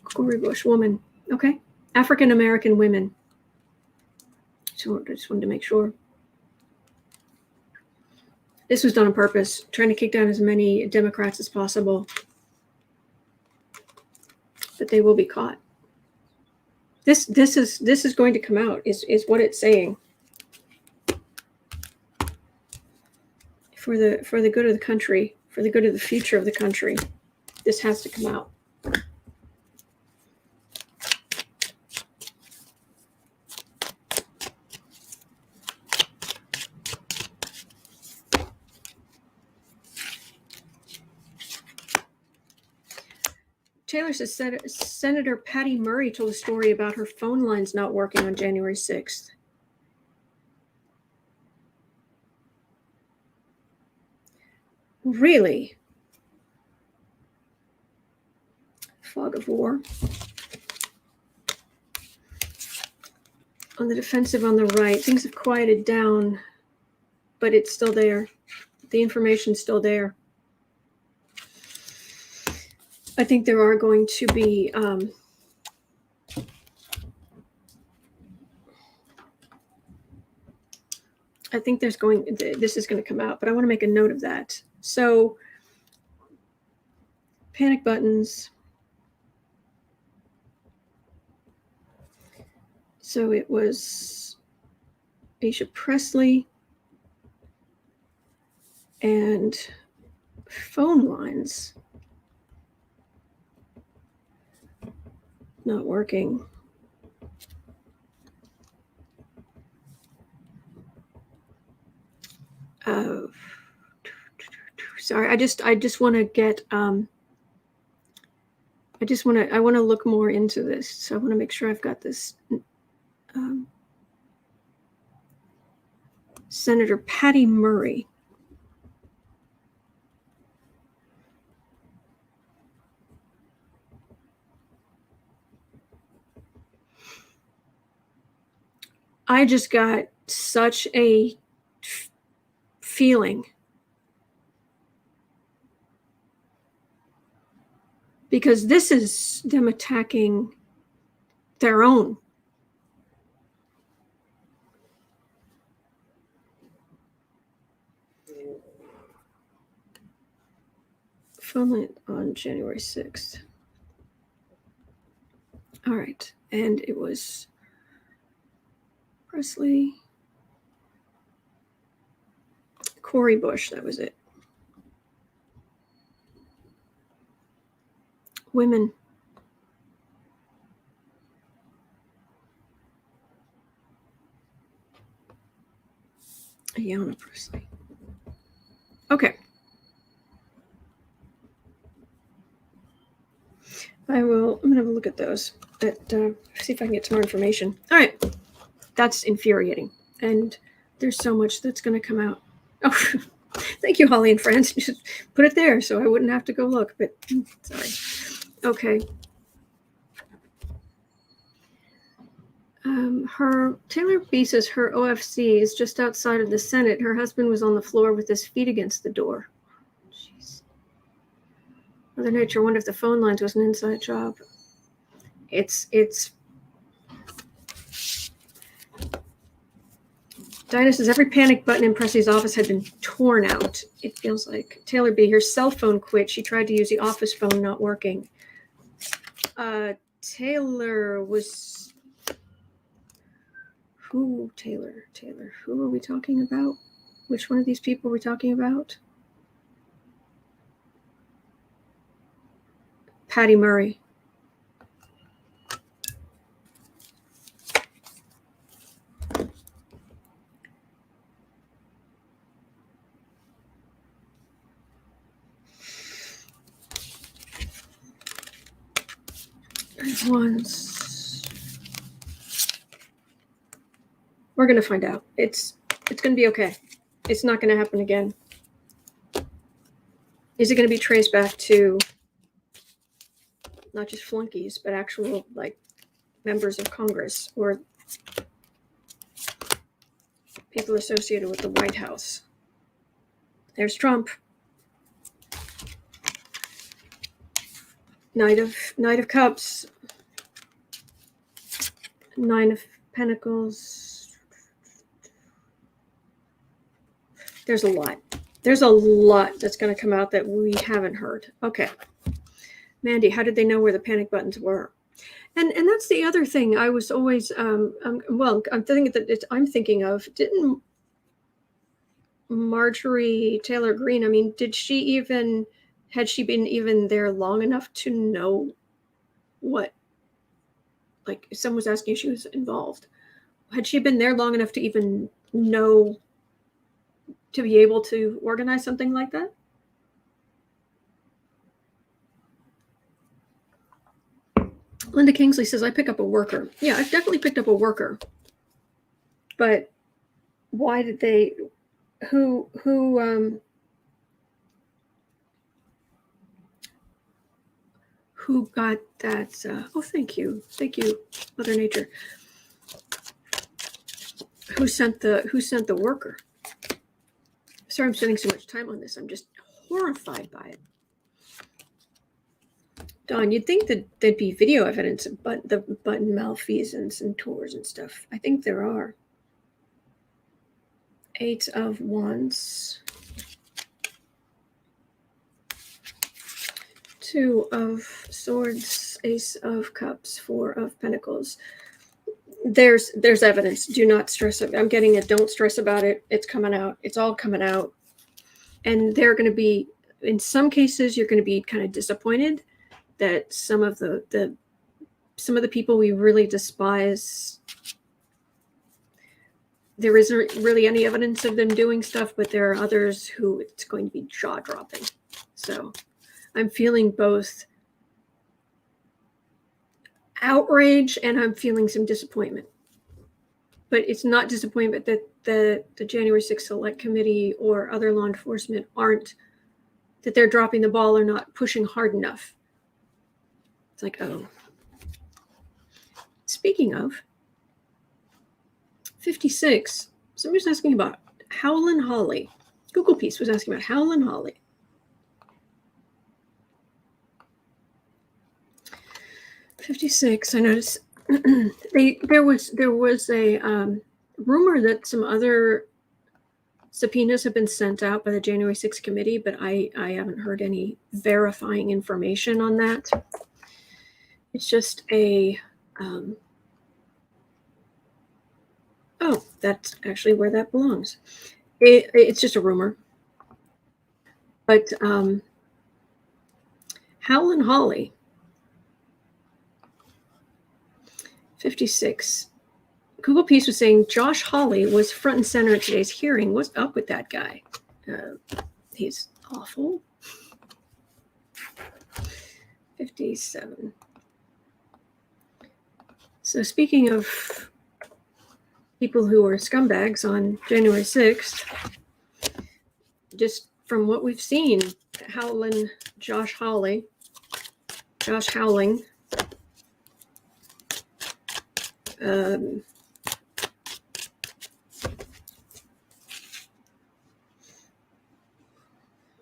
Corey Bush, woman. Okay. African American women. So I just wanted to make sure. This was done on purpose, trying to kick down as many Democrats as possible. But they will be caught. This is going to come out, is what it's saying. For the good of the country, for the good of the future of the country, this has to come out. Taylor says Senator Patty Murray told a story about her phone lines not working on January 6th. Really? Fog of war. On the defensive on the right, things have quieted down, but it's still there. The information's still there. I think there are going to be this is going to come out, but I want to make a note of that. So panic buttons. So it was Asia Presley and phone lines not working. Sorry, I just want to get I want to look more into this. So I want to make sure I've got this. Senator Patty Murray. I just got such a feeling because this is them attacking their own. Phone on January 6th. All right. And it was Presley, Cori Bush, that was it. Women. Ayanna Presley. Okay. I'm going to have a look at those, see if I can get some more information. All right. That's infuriating. And there's so much that's going to come out. Oh, thank you, Hawley and friends. Just put it there so I wouldn't have to go look, but sorry. Okay. Taylor B says her OFC is just outside of the Senate. Her husband was on the floor with his feet against the door. Jeez. Mother Nature, wonder if the phone lines was an inside job. It's Dinah says every panic button in Presley's office had been torn out. It feels like Taylor B. Her cell phone quit. She tried to use the office phone, not working. Taylor was who? Taylor. Who are we talking about? Which one of these people are we talking about? Patty Murray. Once we're gonna find out. It's gonna be okay. It's not gonna happen again. Is it gonna be traced back to not just flunkies, but actual like members of Congress or people associated with the White House? There's Trump. Knight of Cups. Nine of Pentacles. There's a lot. There's a lot that's going to come out that we haven't heard. Okay. Mandy, how did they know where the panic buttons were? And that's the other thing I was always, I'm thinking of, didn't Marjorie Taylor Greene, I mean, had she been even there long enough to know what, like if someone was asking if she was involved, had she been there long enough to even know, to be able to organize something like that? Linda Kingsley says, I pick up a worker. Yeah, I've definitely picked up a worker. But why did they, who got that? Oh, thank you, Mother Nature. Who sent the worker? Sorry, I'm spending so much time on this. I'm just horrified by it. Dawn, you'd think that there'd be video evidence of the button malfeasance and tours and stuff. I think there are. 8 of Wands. Two of Swords, Ace of Cups, Four of Pentacles. There's evidence. Do not stress it. I'm getting it. Don't stress about it. It's coming out. It's all coming out. And they're going to be, in some cases, you're going to be kind of disappointed that some of the people we really despise, there isn't really any evidence of them doing stuff, but there are others who it's going to be jaw-dropping. So I'm feeling both outrage and I'm feeling some disappointment. But it's not disappointment that the January 6th Select Committee or other law enforcement aren't, that they're dropping the ball or not pushing hard enough. It's like, oh. Speaking of, 56, somebody's asking about Hawley. Google Piece was asking about Hawley. I noticed there was a rumor that some other subpoenas have been sent out by the January 6th committee, but I haven't heard any verifying information on that. It's just a oh, that's actually where that belongs. It's just a rumor. But Hawley, 56. Google Piece was saying Josh Hawley was front and center at today's hearing. What's up with that guy? He's awful. 57. So speaking of people who were scumbags on January 6th, just from what we've seen, Josh Hawling.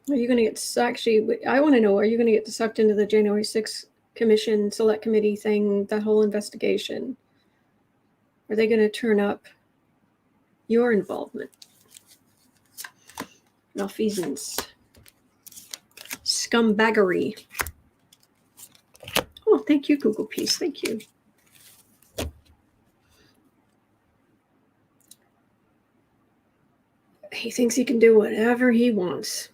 Are you going to get sucked? Actually, I want to know, are you going to get sucked into the January 6th Commission Select Committee thing, that whole investigation? Are they going to turn up your involvement? Malfeasance. Scumbaggery. Oh, thank you, Google Piece. Thank you. He thinks he can do whatever he wants.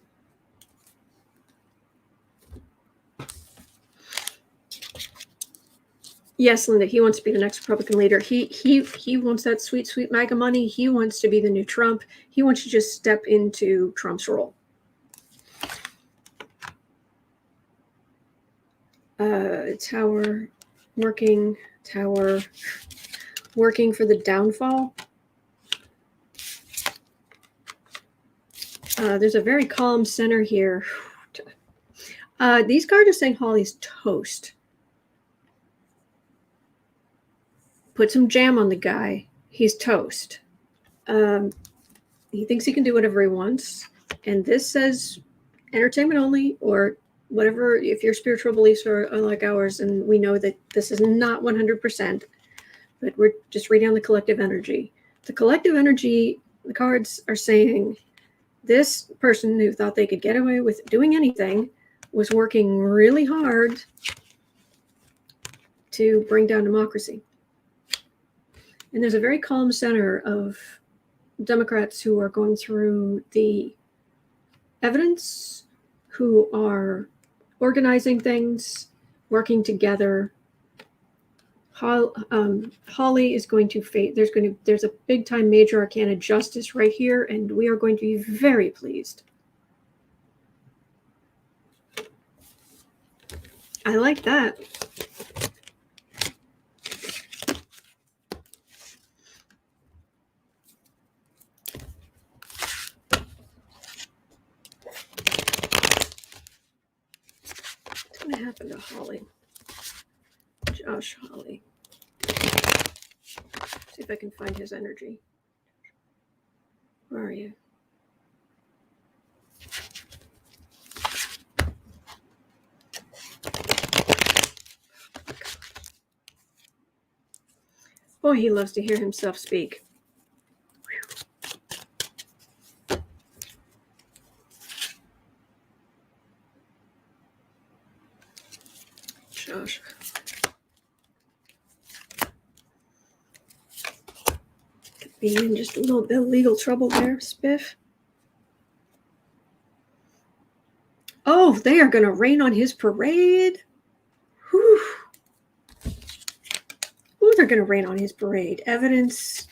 Yes, Linda, he wants to be the next Republican leader. He wants that sweet, sweet MAGA money. He wants to be the new Trump. He wants to just step into Trump's role. Tower working for the downfall. There's a very calm center here. These cards are saying Hawley's toast. Put some jam on the guy. He's toast. He thinks he can do whatever he wants. And this says entertainment only, or whatever, if your spiritual beliefs are like ours, and we know that this is not 100%, but we're just reading on the collective energy. The collective energy, the cards are saying this person who thought they could get away with doing anything was working really hard to bring down democracy. And there's a very calm center of Democrats who are going through the evidence, who are organizing things, working together. Hawley is going to face, there's a big time major arcana justice right here, and we are going to be very pleased. I like that. What's going to happen to Hawley? Josh Hawley. See if I can find his energy. Where are you? Boy, he loves to hear himself speak. Being in just a little bit of legal trouble there, Spiff. Oh, they are going to rain on his parade. Whew. Ooh, they're going to rain on his parade. Evidence,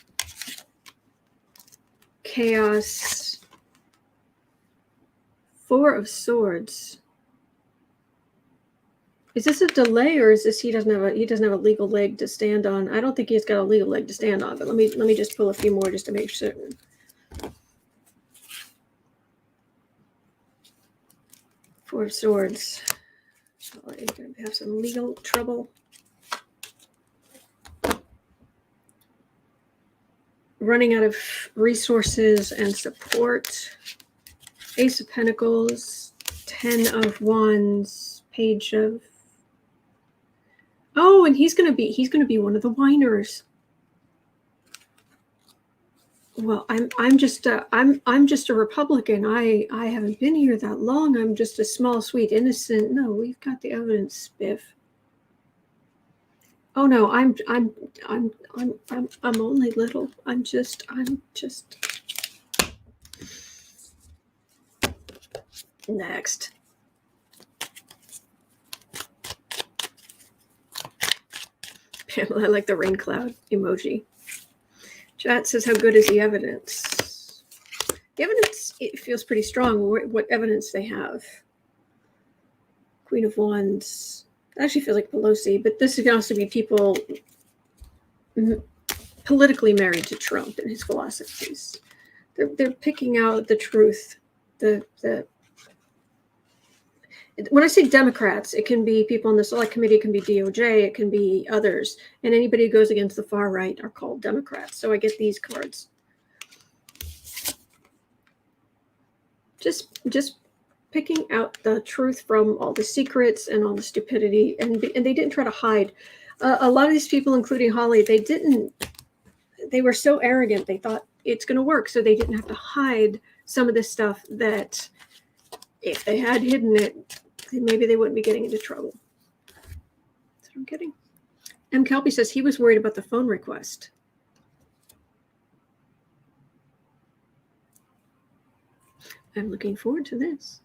chaos, Four of Swords. Is this a delay, or is this he doesn't have a legal leg to stand on? I don't think he's got a legal leg to stand on, but let me just pull a few more just to make certain. Four of Swords. Oh, he's going to have some legal trouble. Running out of resources and support. Ace of Pentacles, 10 of Wands, Page of. Oh, and he's gonna be one of the whiners. Well, I'm just a Republican. I haven't been here that long. I'm just a small, sweet, innocent. No, we've got the evidence, Spiff. Oh no, I'm only little. I'm just. Next. Pamela, I like the rain cloud emoji. Chat says, how good is the evidence? The evidence, it feels pretty strong. What evidence they have. Queen of Wands. It actually feels like Pelosi, but this can also be people politically married to Trump and his philosophies. They're picking out the truth. When I say Democrats, it can be people on the select committee, it can be DOJ, it can be others. And anybody who goes against the far right are called Democrats. So I get these cards. Just picking out the truth from all the secrets and all the stupidity. And they didn't try to hide. A lot of these people, including Hawley, they were so arrogant. They thought it's going to work. So they didn't have to hide some of this stuff that if they had hidden it, maybe they wouldn't be getting into trouble. That's what I'm getting. M. Kelpie says he was worried about the phone request. I'm looking forward to this.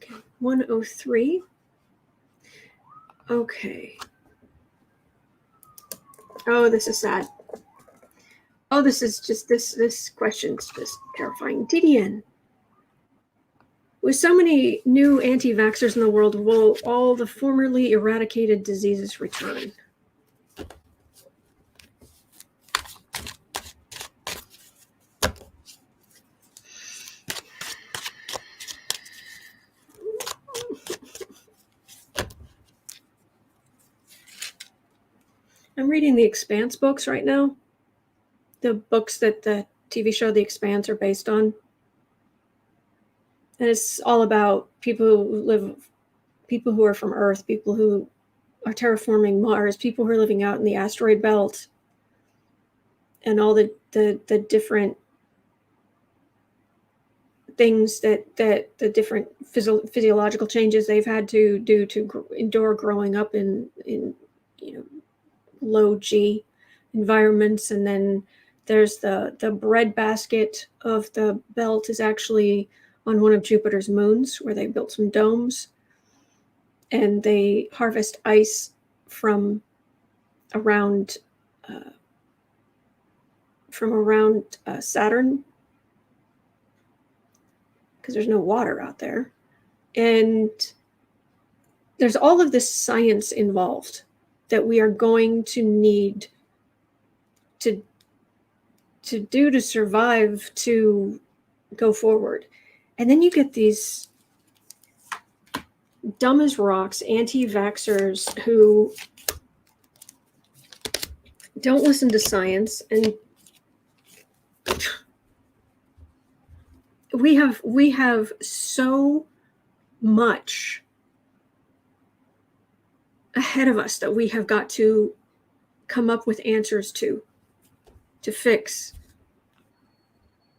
Okay, 103. Okay. Oh, this is sad. Oh, this is just, this question's just terrifying. DDN. With so many new anti-vaxxers in the world, will all the formerly eradicated diseases return? I'm reading the Expanse books right now. The books that the TV show The Expanse are based on. And it's all about people who are from Earth, people who are terraforming Mars, people who are living out in the asteroid belt, and all the different things that the different physiological changes they've had to do to endure growing up in low G environments. And then there's the breadbasket of the belt is actually on one of Jupiter's moons, where they built some domes, and they harvest ice from around Saturn, because there's no water out there. And there's all of this science involved that we are going to need to do to survive, to go forward. And then you get these dumb as rocks anti-vaxxers who don't listen to science. And we have so much ahead of us that we have got to come up with answers to fix.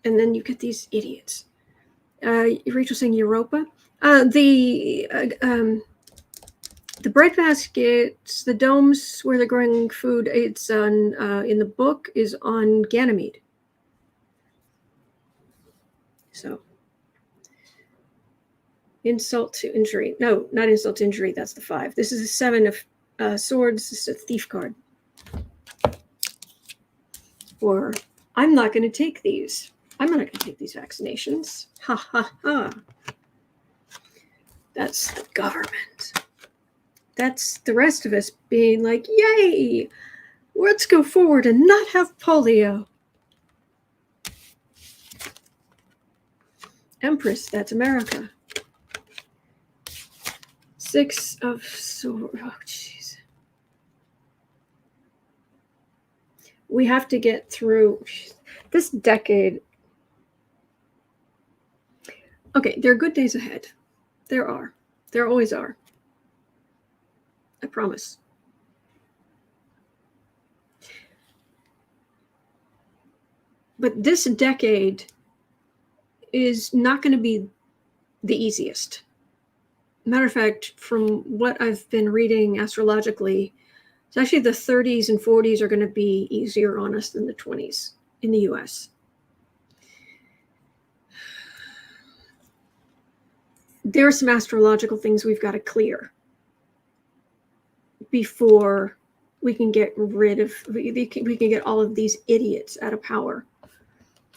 And then you get these idiots. Rachel saying Europa. The The breadbaskets, the domes where they're growing food, it's on in the book is on Ganymede. So, insult to injury. No, not insult to injury. That's the 5. This is a 7 of swords. This is a thief card. Or, I'm not going to take these. I'm not going to take these vaccinations. Ha ha ha. That's the government. That's the rest of us being like, yay, let's go forward and not have polio. Empress, that's America. 6 of swords. Oh, jeez. We have to get through this decade. Okay, there are good days ahead. There are. There always are. I promise. But this decade is not going to be the easiest. Matter of fact, from what I've been reading astrologically, it's actually the 30s and 40s are going to be easier on us than the 20s in the US. There are some astrological things we've got to clear before we can get rid of, we can get all of these idiots out of power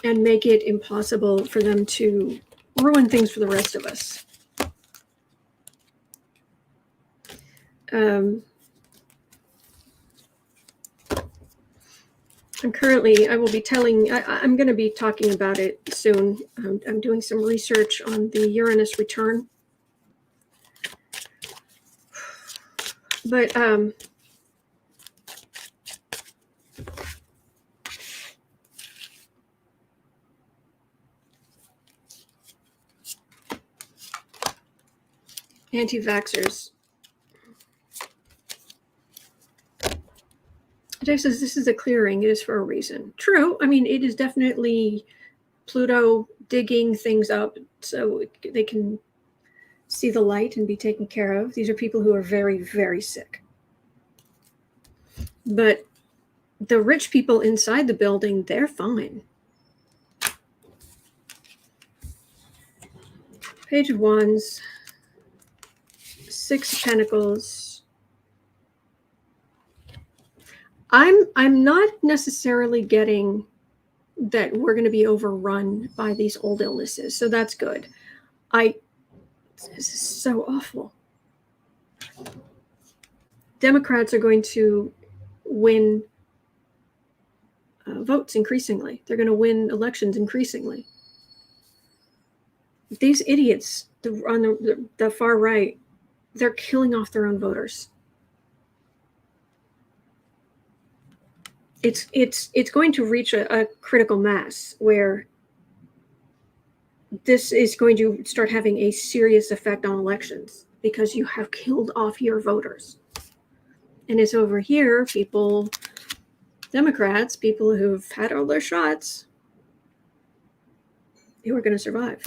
and make it impossible for them to ruin things for the rest of us. I'm currently, I will be telling, I'm going to be talking about it soon. I'm doing some research on the Uranus return. But anti-vaxxers. Dave says this is a clearing. It is for a reason. True. I mean, it is definitely Pluto digging things up so they can see the light and be taken care of. These are people who are very, very sick. But the rich people inside the building, they're fine. Page of Wands, 6 of Pentacles. I'm not necessarily getting that we're going to be overrun by these old illnesses, so that's good. This is so awful. Democrats are going to win votes increasingly. They're going to win elections increasingly. These idiots on the far right, they're killing off their own voters. It's going to reach a critical mass where this is going to start having a serious effect on elections because you have killed off your voters. And it's over here, people, Democrats, people who've had all their shots, who are going to survive.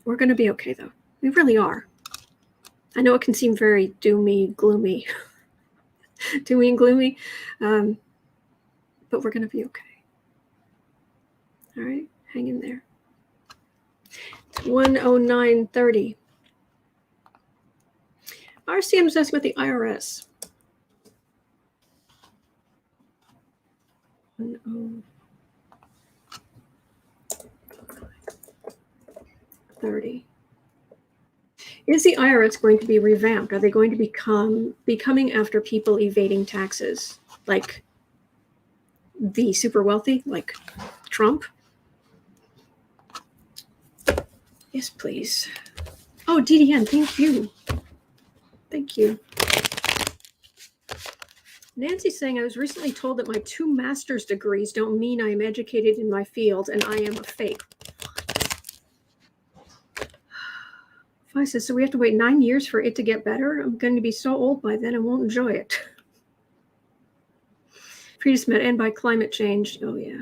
We're going to be okay, though. We really are. I know it can seem very doomy, gloomy, doomy and gloomy, but we're going to be okay. All right, hang in there. It's 109.30. RCM's asking about the IRS. 109.30. Is the IRS going to be revamped? Are they going to be coming after people evading taxes, like the super wealthy, like Trump? Yes, please. Oh, DDN, thank you. Thank you. Nancy's saying, I was recently told that my 2 master's degrees don't mean I am educated in my field and I am a fake. I says, so we have to wait 9 years for it to get better? I'm going to be so old by then I won't enjoy it. Predesmet and by climate change. Oh, yeah.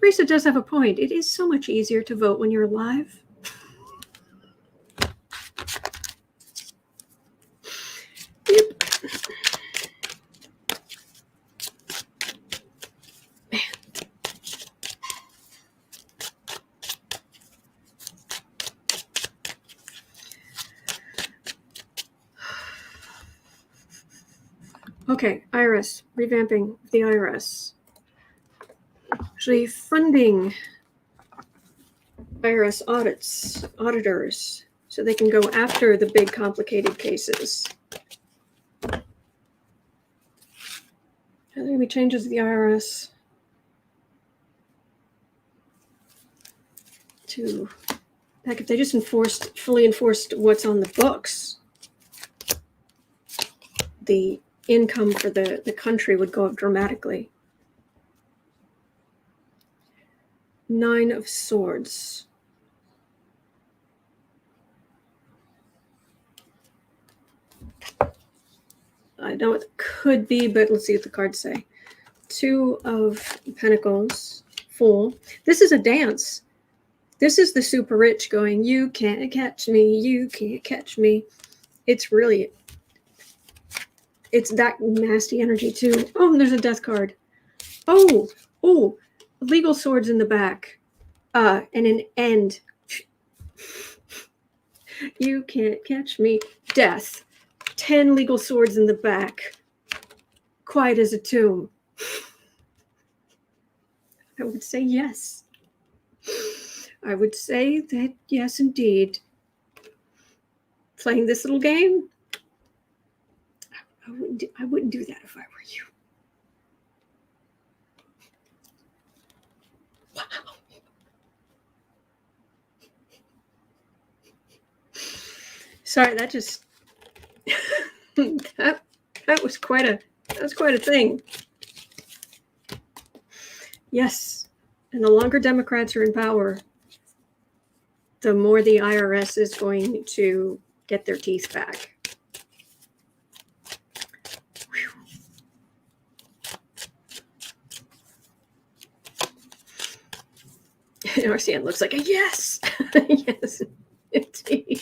Teresa does have a point. It is so much easier to vote when you're alive. Yep. Man. Okay, IRS, revamping the IRS. Actually funding IRS auditors, so they can go after the big complicated cases. Are there going to be changes to the IRS to, heck, if they just fully enforced what's on the books, the income for the country would go up dramatically. 9 of Swords. I know it could be, but let's see what the cards say. 2 of Pentacles, Fool. This is a dance. This is the super rich going, you can't catch me, you can't catch me. It's that nasty energy too. Oh, and there's a death card. Oh, legal swords in the back. And an end. You can't catch me. Death. 10 legal swords in the back. Quiet as a tomb. I would say yes. I would say that yes, indeed. Playing this little game, I wouldn't do that if I were you. Wow. Sorry, that just that was quite a thing. Yes, and the longer Democrats are in power, the more the IRS is going to get their teeth back. RCN looks like a yes. Yes, indeed.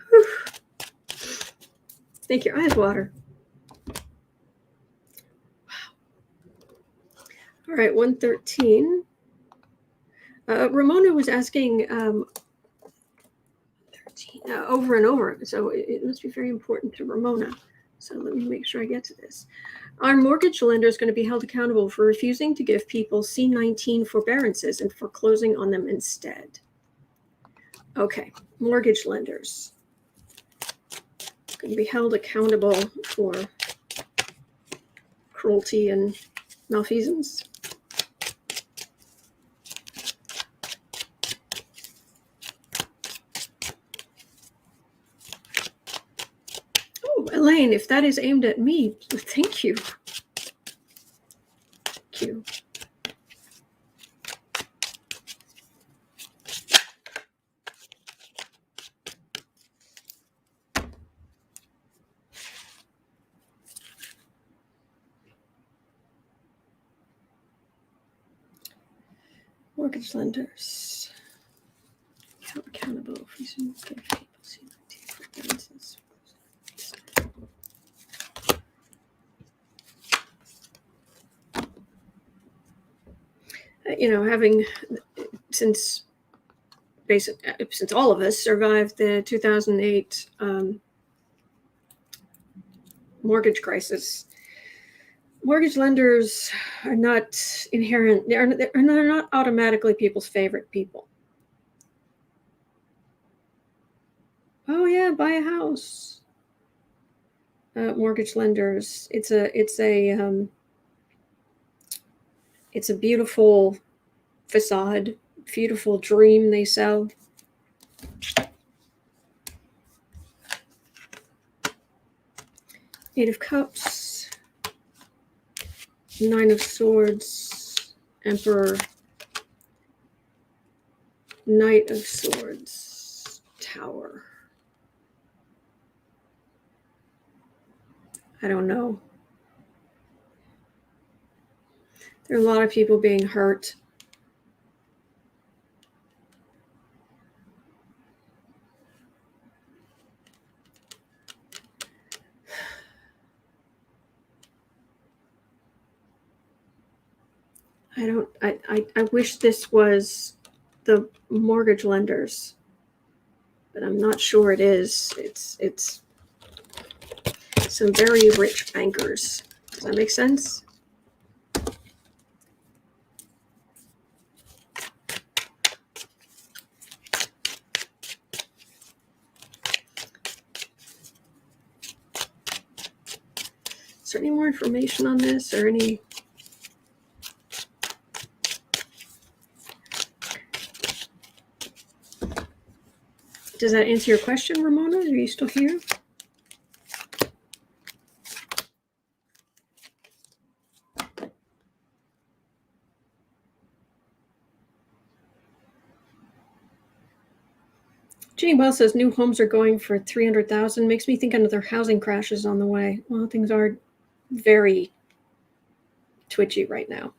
Whew. Make your eyes water. Wow. All right, 113. Ramona was asking 13, over and over, so it must be very important to Ramona. So let me make sure I get to this. Our mortgage lender is going to be held accountable for refusing to give people C-19 Forbearances and foreclosing on them instead. Okay, mortgage lenders going to be held accountable for cruelty and malfeasance. Oh, Elaine, if that is aimed at me, thank you. Thank you. Mortgage lenders held accountable for using people C-19 Forbearances. Having since all of us survived the 2008 mortgage crisis, mortgage lenders are not inherent. They're not automatically people's favorite people. Oh yeah, buy a house. Mortgage lenders. It's a beautiful facade, beautiful dream they sell. Eight of Cups, 9 of Swords, Emperor, Knight of Swords, Tower. I don't know. There are a lot of people being hurt. I wish this was the mortgage lenders, but I'm not sure it is. It's some very rich bankers. Does that make sense? Is there any more information on this or any? Does that answer your question, Ramona? Are you still here? Jeannie Wells says new homes are going for $300,000. Makes me think another housing crash is on the way. Well, things are very twitchy right now.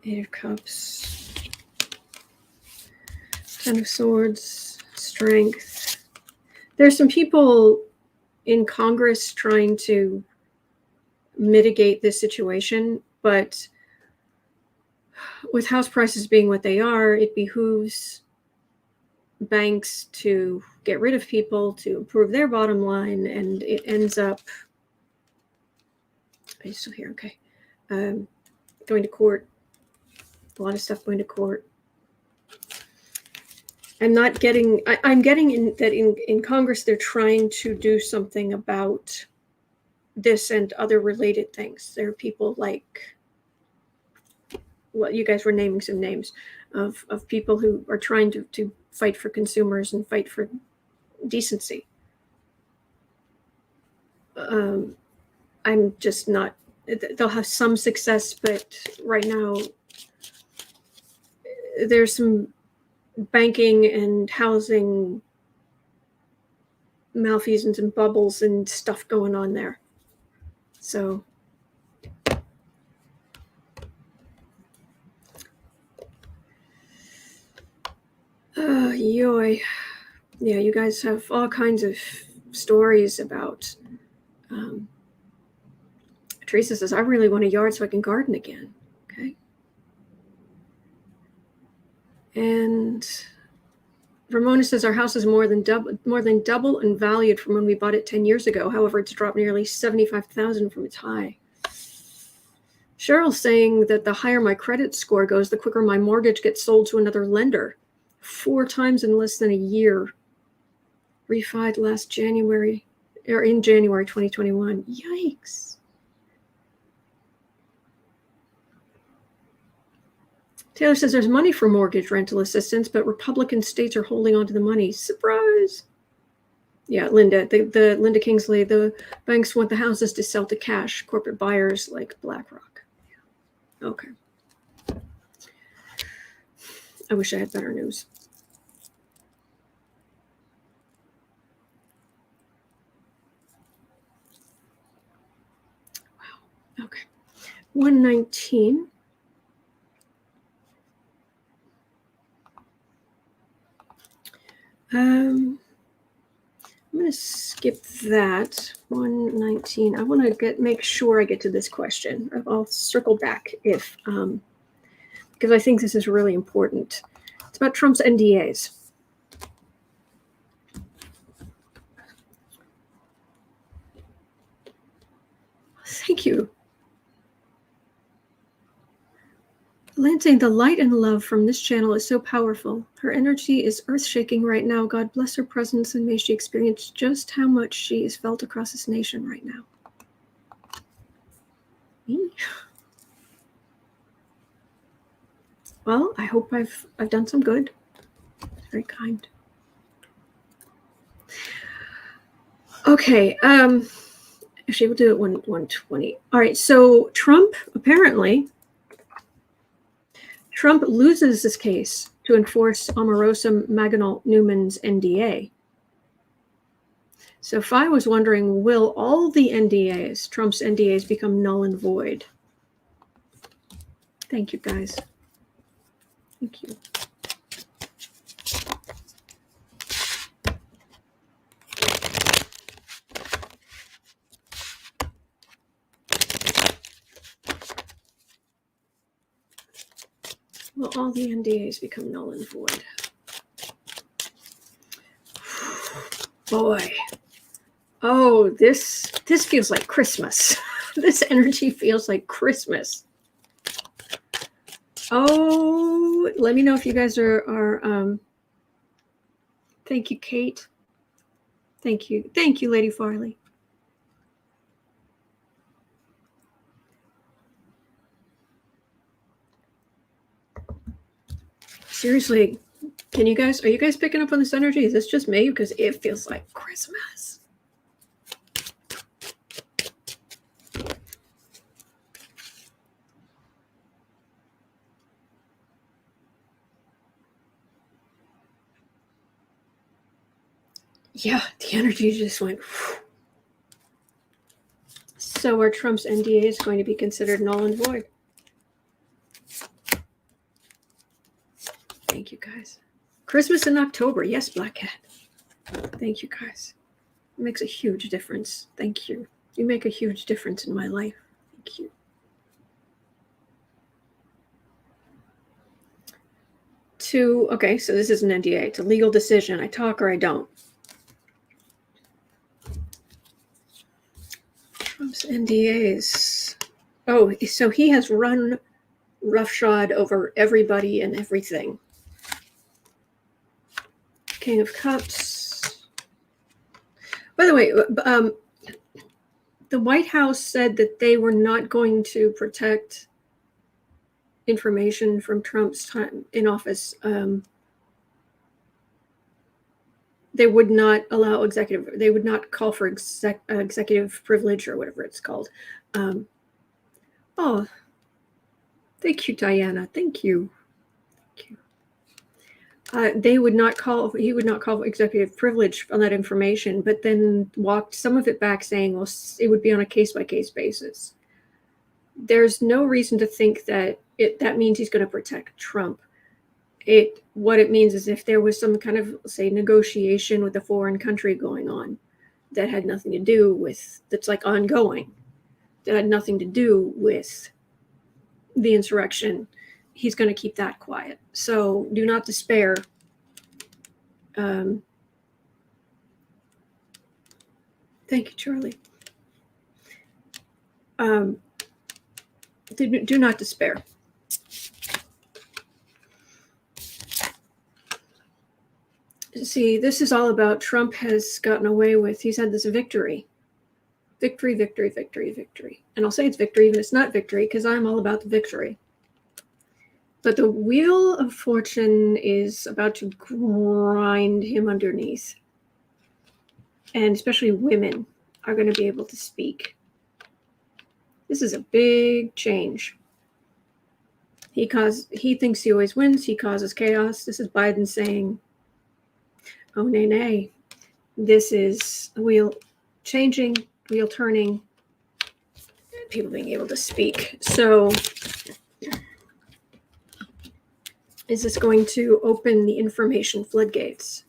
Eight of Cups. Ten of Swords. Strength. There's some people in Congress trying to mitigate this situation, but with house prices being what they are, it behooves banks to get rid of people to improve their bottom line, and it ends up. Are you still here? Okay. Going to court. A lot of stuff going to court. I'm getting in Congress they're trying to do something about this and other related things. There are people like, well, you guys were naming some names of people who are trying to fight for consumers and fight for decency. I'm just not, they'll have some success, but right now there's some banking and housing malfeasance and bubbles and stuff going on there. So yoy. Yeah, you guys have all kinds of stories about Teresa says, I really want a yard so I can garden again. Okay. And Ramona says our house is more than double and valued from when we bought it 10 years ago. However, it's dropped nearly $75,000 from its high. Cheryl's saying that the higher my credit score goes, the quicker my mortgage gets sold to another lender. 4 times in less than a year. Refied last January, or in January 2021. Yikes. Taylor says there's money for mortgage rental assistance, but Republican states are holding on to the money. Surprise. Yeah, Linda, the Linda Kingsley, the banks want the houses to sell to cash, corporate buyers like BlackRock. Yeah. Okay. I wish I had better news. Wow. Okay. 119. I'm going to skip that. 119. I want to make sure I get to this question. I'll circle back if because I think this is really important. It's about Trump's NDAs. Thank you. Lansing, the light and love from this channel is so powerful. Her energy is earth-shaking right now. God bless her presence and may she experience just how much she is felt across this nation right now. Me? Well, I hope I've done some good. Very kind. Okay. Actually, we'll do it 120. All right. So Trump loses this case to enforce Omarosa Manigault Newman's N.D.A. So if I was wondering, will all the NDAs, Trump's NDAs, become null and void? Thank you, guys. Thank you. Will all the NDAs become null and void? Boy. Oh, this feels like Christmas. This energy feels like Christmas. Oh, let me know if you guys are thank you, Kate. Thank you, Lady Farley. Seriously, are you guys picking up on this energy? Is this just me? Because it feels like Christmas. Yeah, the energy just went. Whew. So are Trump's NDAs going to be considered null and void? Thank you, guys. Christmas in October. Yes, Black Cat. Thank you, guys. It makes a huge difference. Thank you. You make a huge difference in my life. Thank you. Okay, so this is an NDA. It's a legal decision. I talk or I don't. Trump's NDAs. Oh, so he has run roughshod over everybody and everything. King of Cups. By the way, the White House said that they were not going to protect information from Trump's time in office. They would not allow they would not call for executive privilege or whatever it's called. Oh, thank you, Diana. Thank you. He would not call for executive privilege on that information, but then walked some of it back saying, well, it would be on a case-by-case basis. There's no reason to think that that means he's going to protect Trump. What it means is if there was some kind of, say, negotiation with a foreign country going on that had nothing to do with, that's like ongoing, that had nothing to do with the insurrection, he's going to keep that quiet. So do not despair. Thank you, Charlie. Do not despair. See, this is all about Trump has gotten away with, he's had this victory. Victory, victory, victory, victory. And I'll say it's victory, even if it's not victory, because I'm all about the victory. But the wheel of fortune is about to grind him underneath. And especially women are going to be able to speak. This is a big change. He thinks he always wins. He causes chaos. This is Biden saying, oh, nay, nay. This is a wheel changing, wheel turning, and people being able to speak. So is this going to open the information floodgates?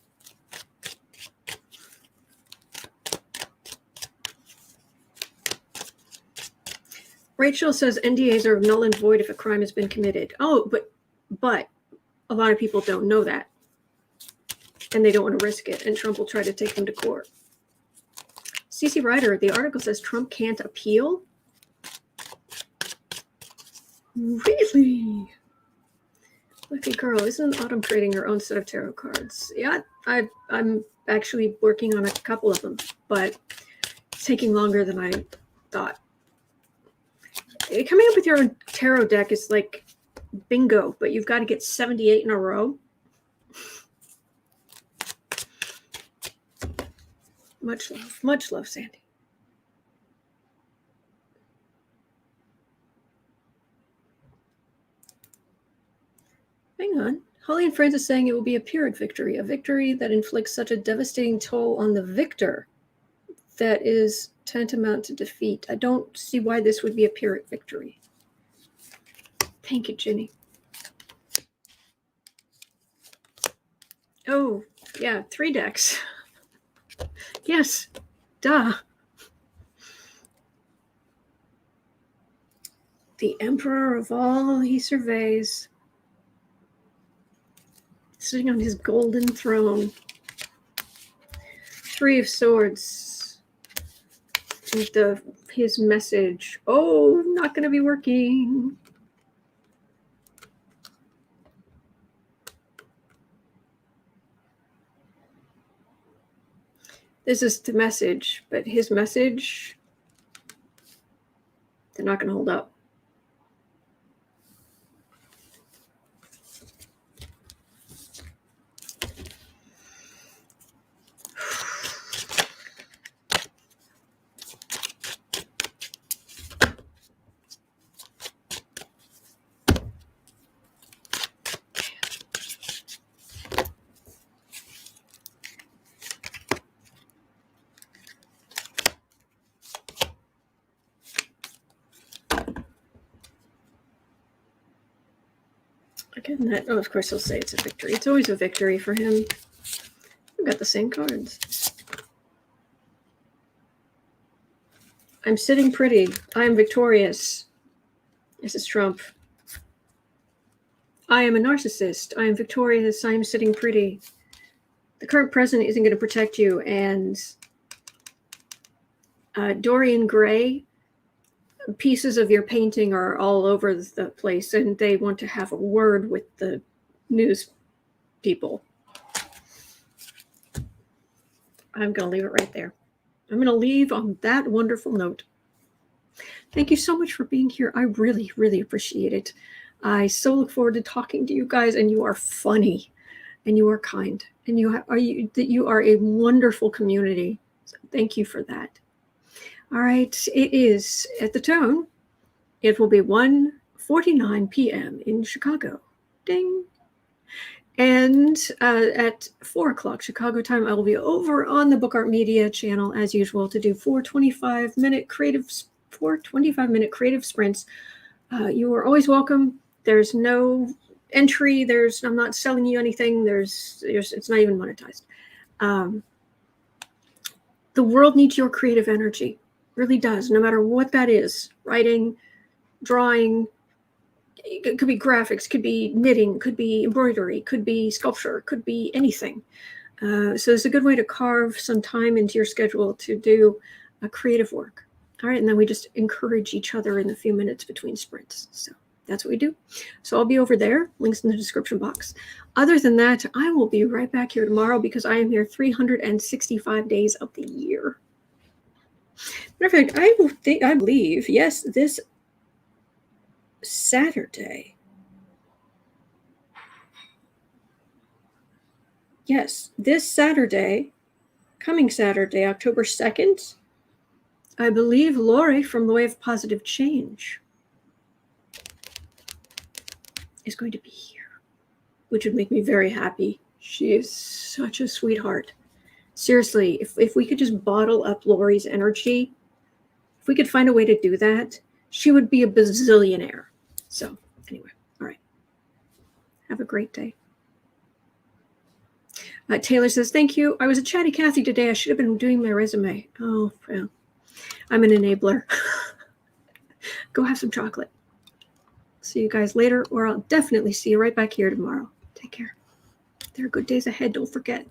Rachel says NDAs are null and void if a crime has been committed. Oh, but a lot of people don't know that. And they don't want to risk it. And Trump will try to take them to court. CC Ryder, the article says Trump can't appeal. Really? Lucky girl, isn't Autumn creating her own set of tarot cards? Yeah, I'm actually working on a couple of them, but it's taking longer than I thought. Coming up with your own tarot deck is like bingo, but you've got to get 78 in a row. Much love, Sandy. Hang on. Hawley and Francis saying it will be a Pyrrhic victory, a victory that inflicts such a devastating toll on the victor that is tantamount to defeat. I don't see why this would be a Pyrrhic victory. Thank you, Ginny. Oh, yeah, 3 decks. Yes, duh. The emperor of all he surveys, sitting on his golden throne. 3 of Swords. And his message. Oh, not going to be working. This is the message, but his message, they're not going to hold up. Again, that, oh, of course he'll say it's a victory. It's always a victory for him. We've got the same cards. I'm sitting pretty. I am victorious. This is Trump. I am a narcissist. I am victorious. I am sitting pretty. The current president isn't going to protect you. And Dorian Gray, pieces of your painting are all over the place, and they want to have a word with the news people. I'm going to leave it right there. I'm going to leave on that wonderful note. Thank you so much for being here. I really, really appreciate it. I so look forward to talking to you guys, and you are funny, and you are kind, and you are a wonderful community. So thank you for that. All right, it is at the tone. It will be 1:49 p.m. in Chicago. Ding. And at 4 o'clock Chicago time, I will be over on the Book Art Media channel as usual to do 4 25-minute creative sprints. You are always welcome. There's no entry. I'm not selling you anything. It's not even monetized. The world needs your creative energy. Really does, no matter what that is. Writing, drawing, it could be graphics, could be knitting, could be embroidery, could be sculpture, could be anything. So it's a good way to carve some time into your schedule to do a creative work. All right, and then we just encourage each other in the few minutes between sprints. So that's what we do. So I'll be over there, links in the description box. Other than that, I will be right back here tomorrow because I am here 365 days of the year. Matter of fact, I believe, yes, this Saturday. Yes, this Saturday, coming Saturday, October 2nd, I believe Lori from The Way of Positive Change is going to be here, which would make me very happy. She is such a sweetheart. Seriously, if we could just bottle up Lori's energy, if we could find a way to do that, she would be a bazillionaire. So anyway, all right. Have a great day. Taylor says, thank you. I was a chatty Cathy today. I should have been doing my resume. Oh, well, I'm an enabler. Go have some chocolate. See you guys later, or I'll definitely see you right back here tomorrow. Take care. There are good days ahead. Don't forget.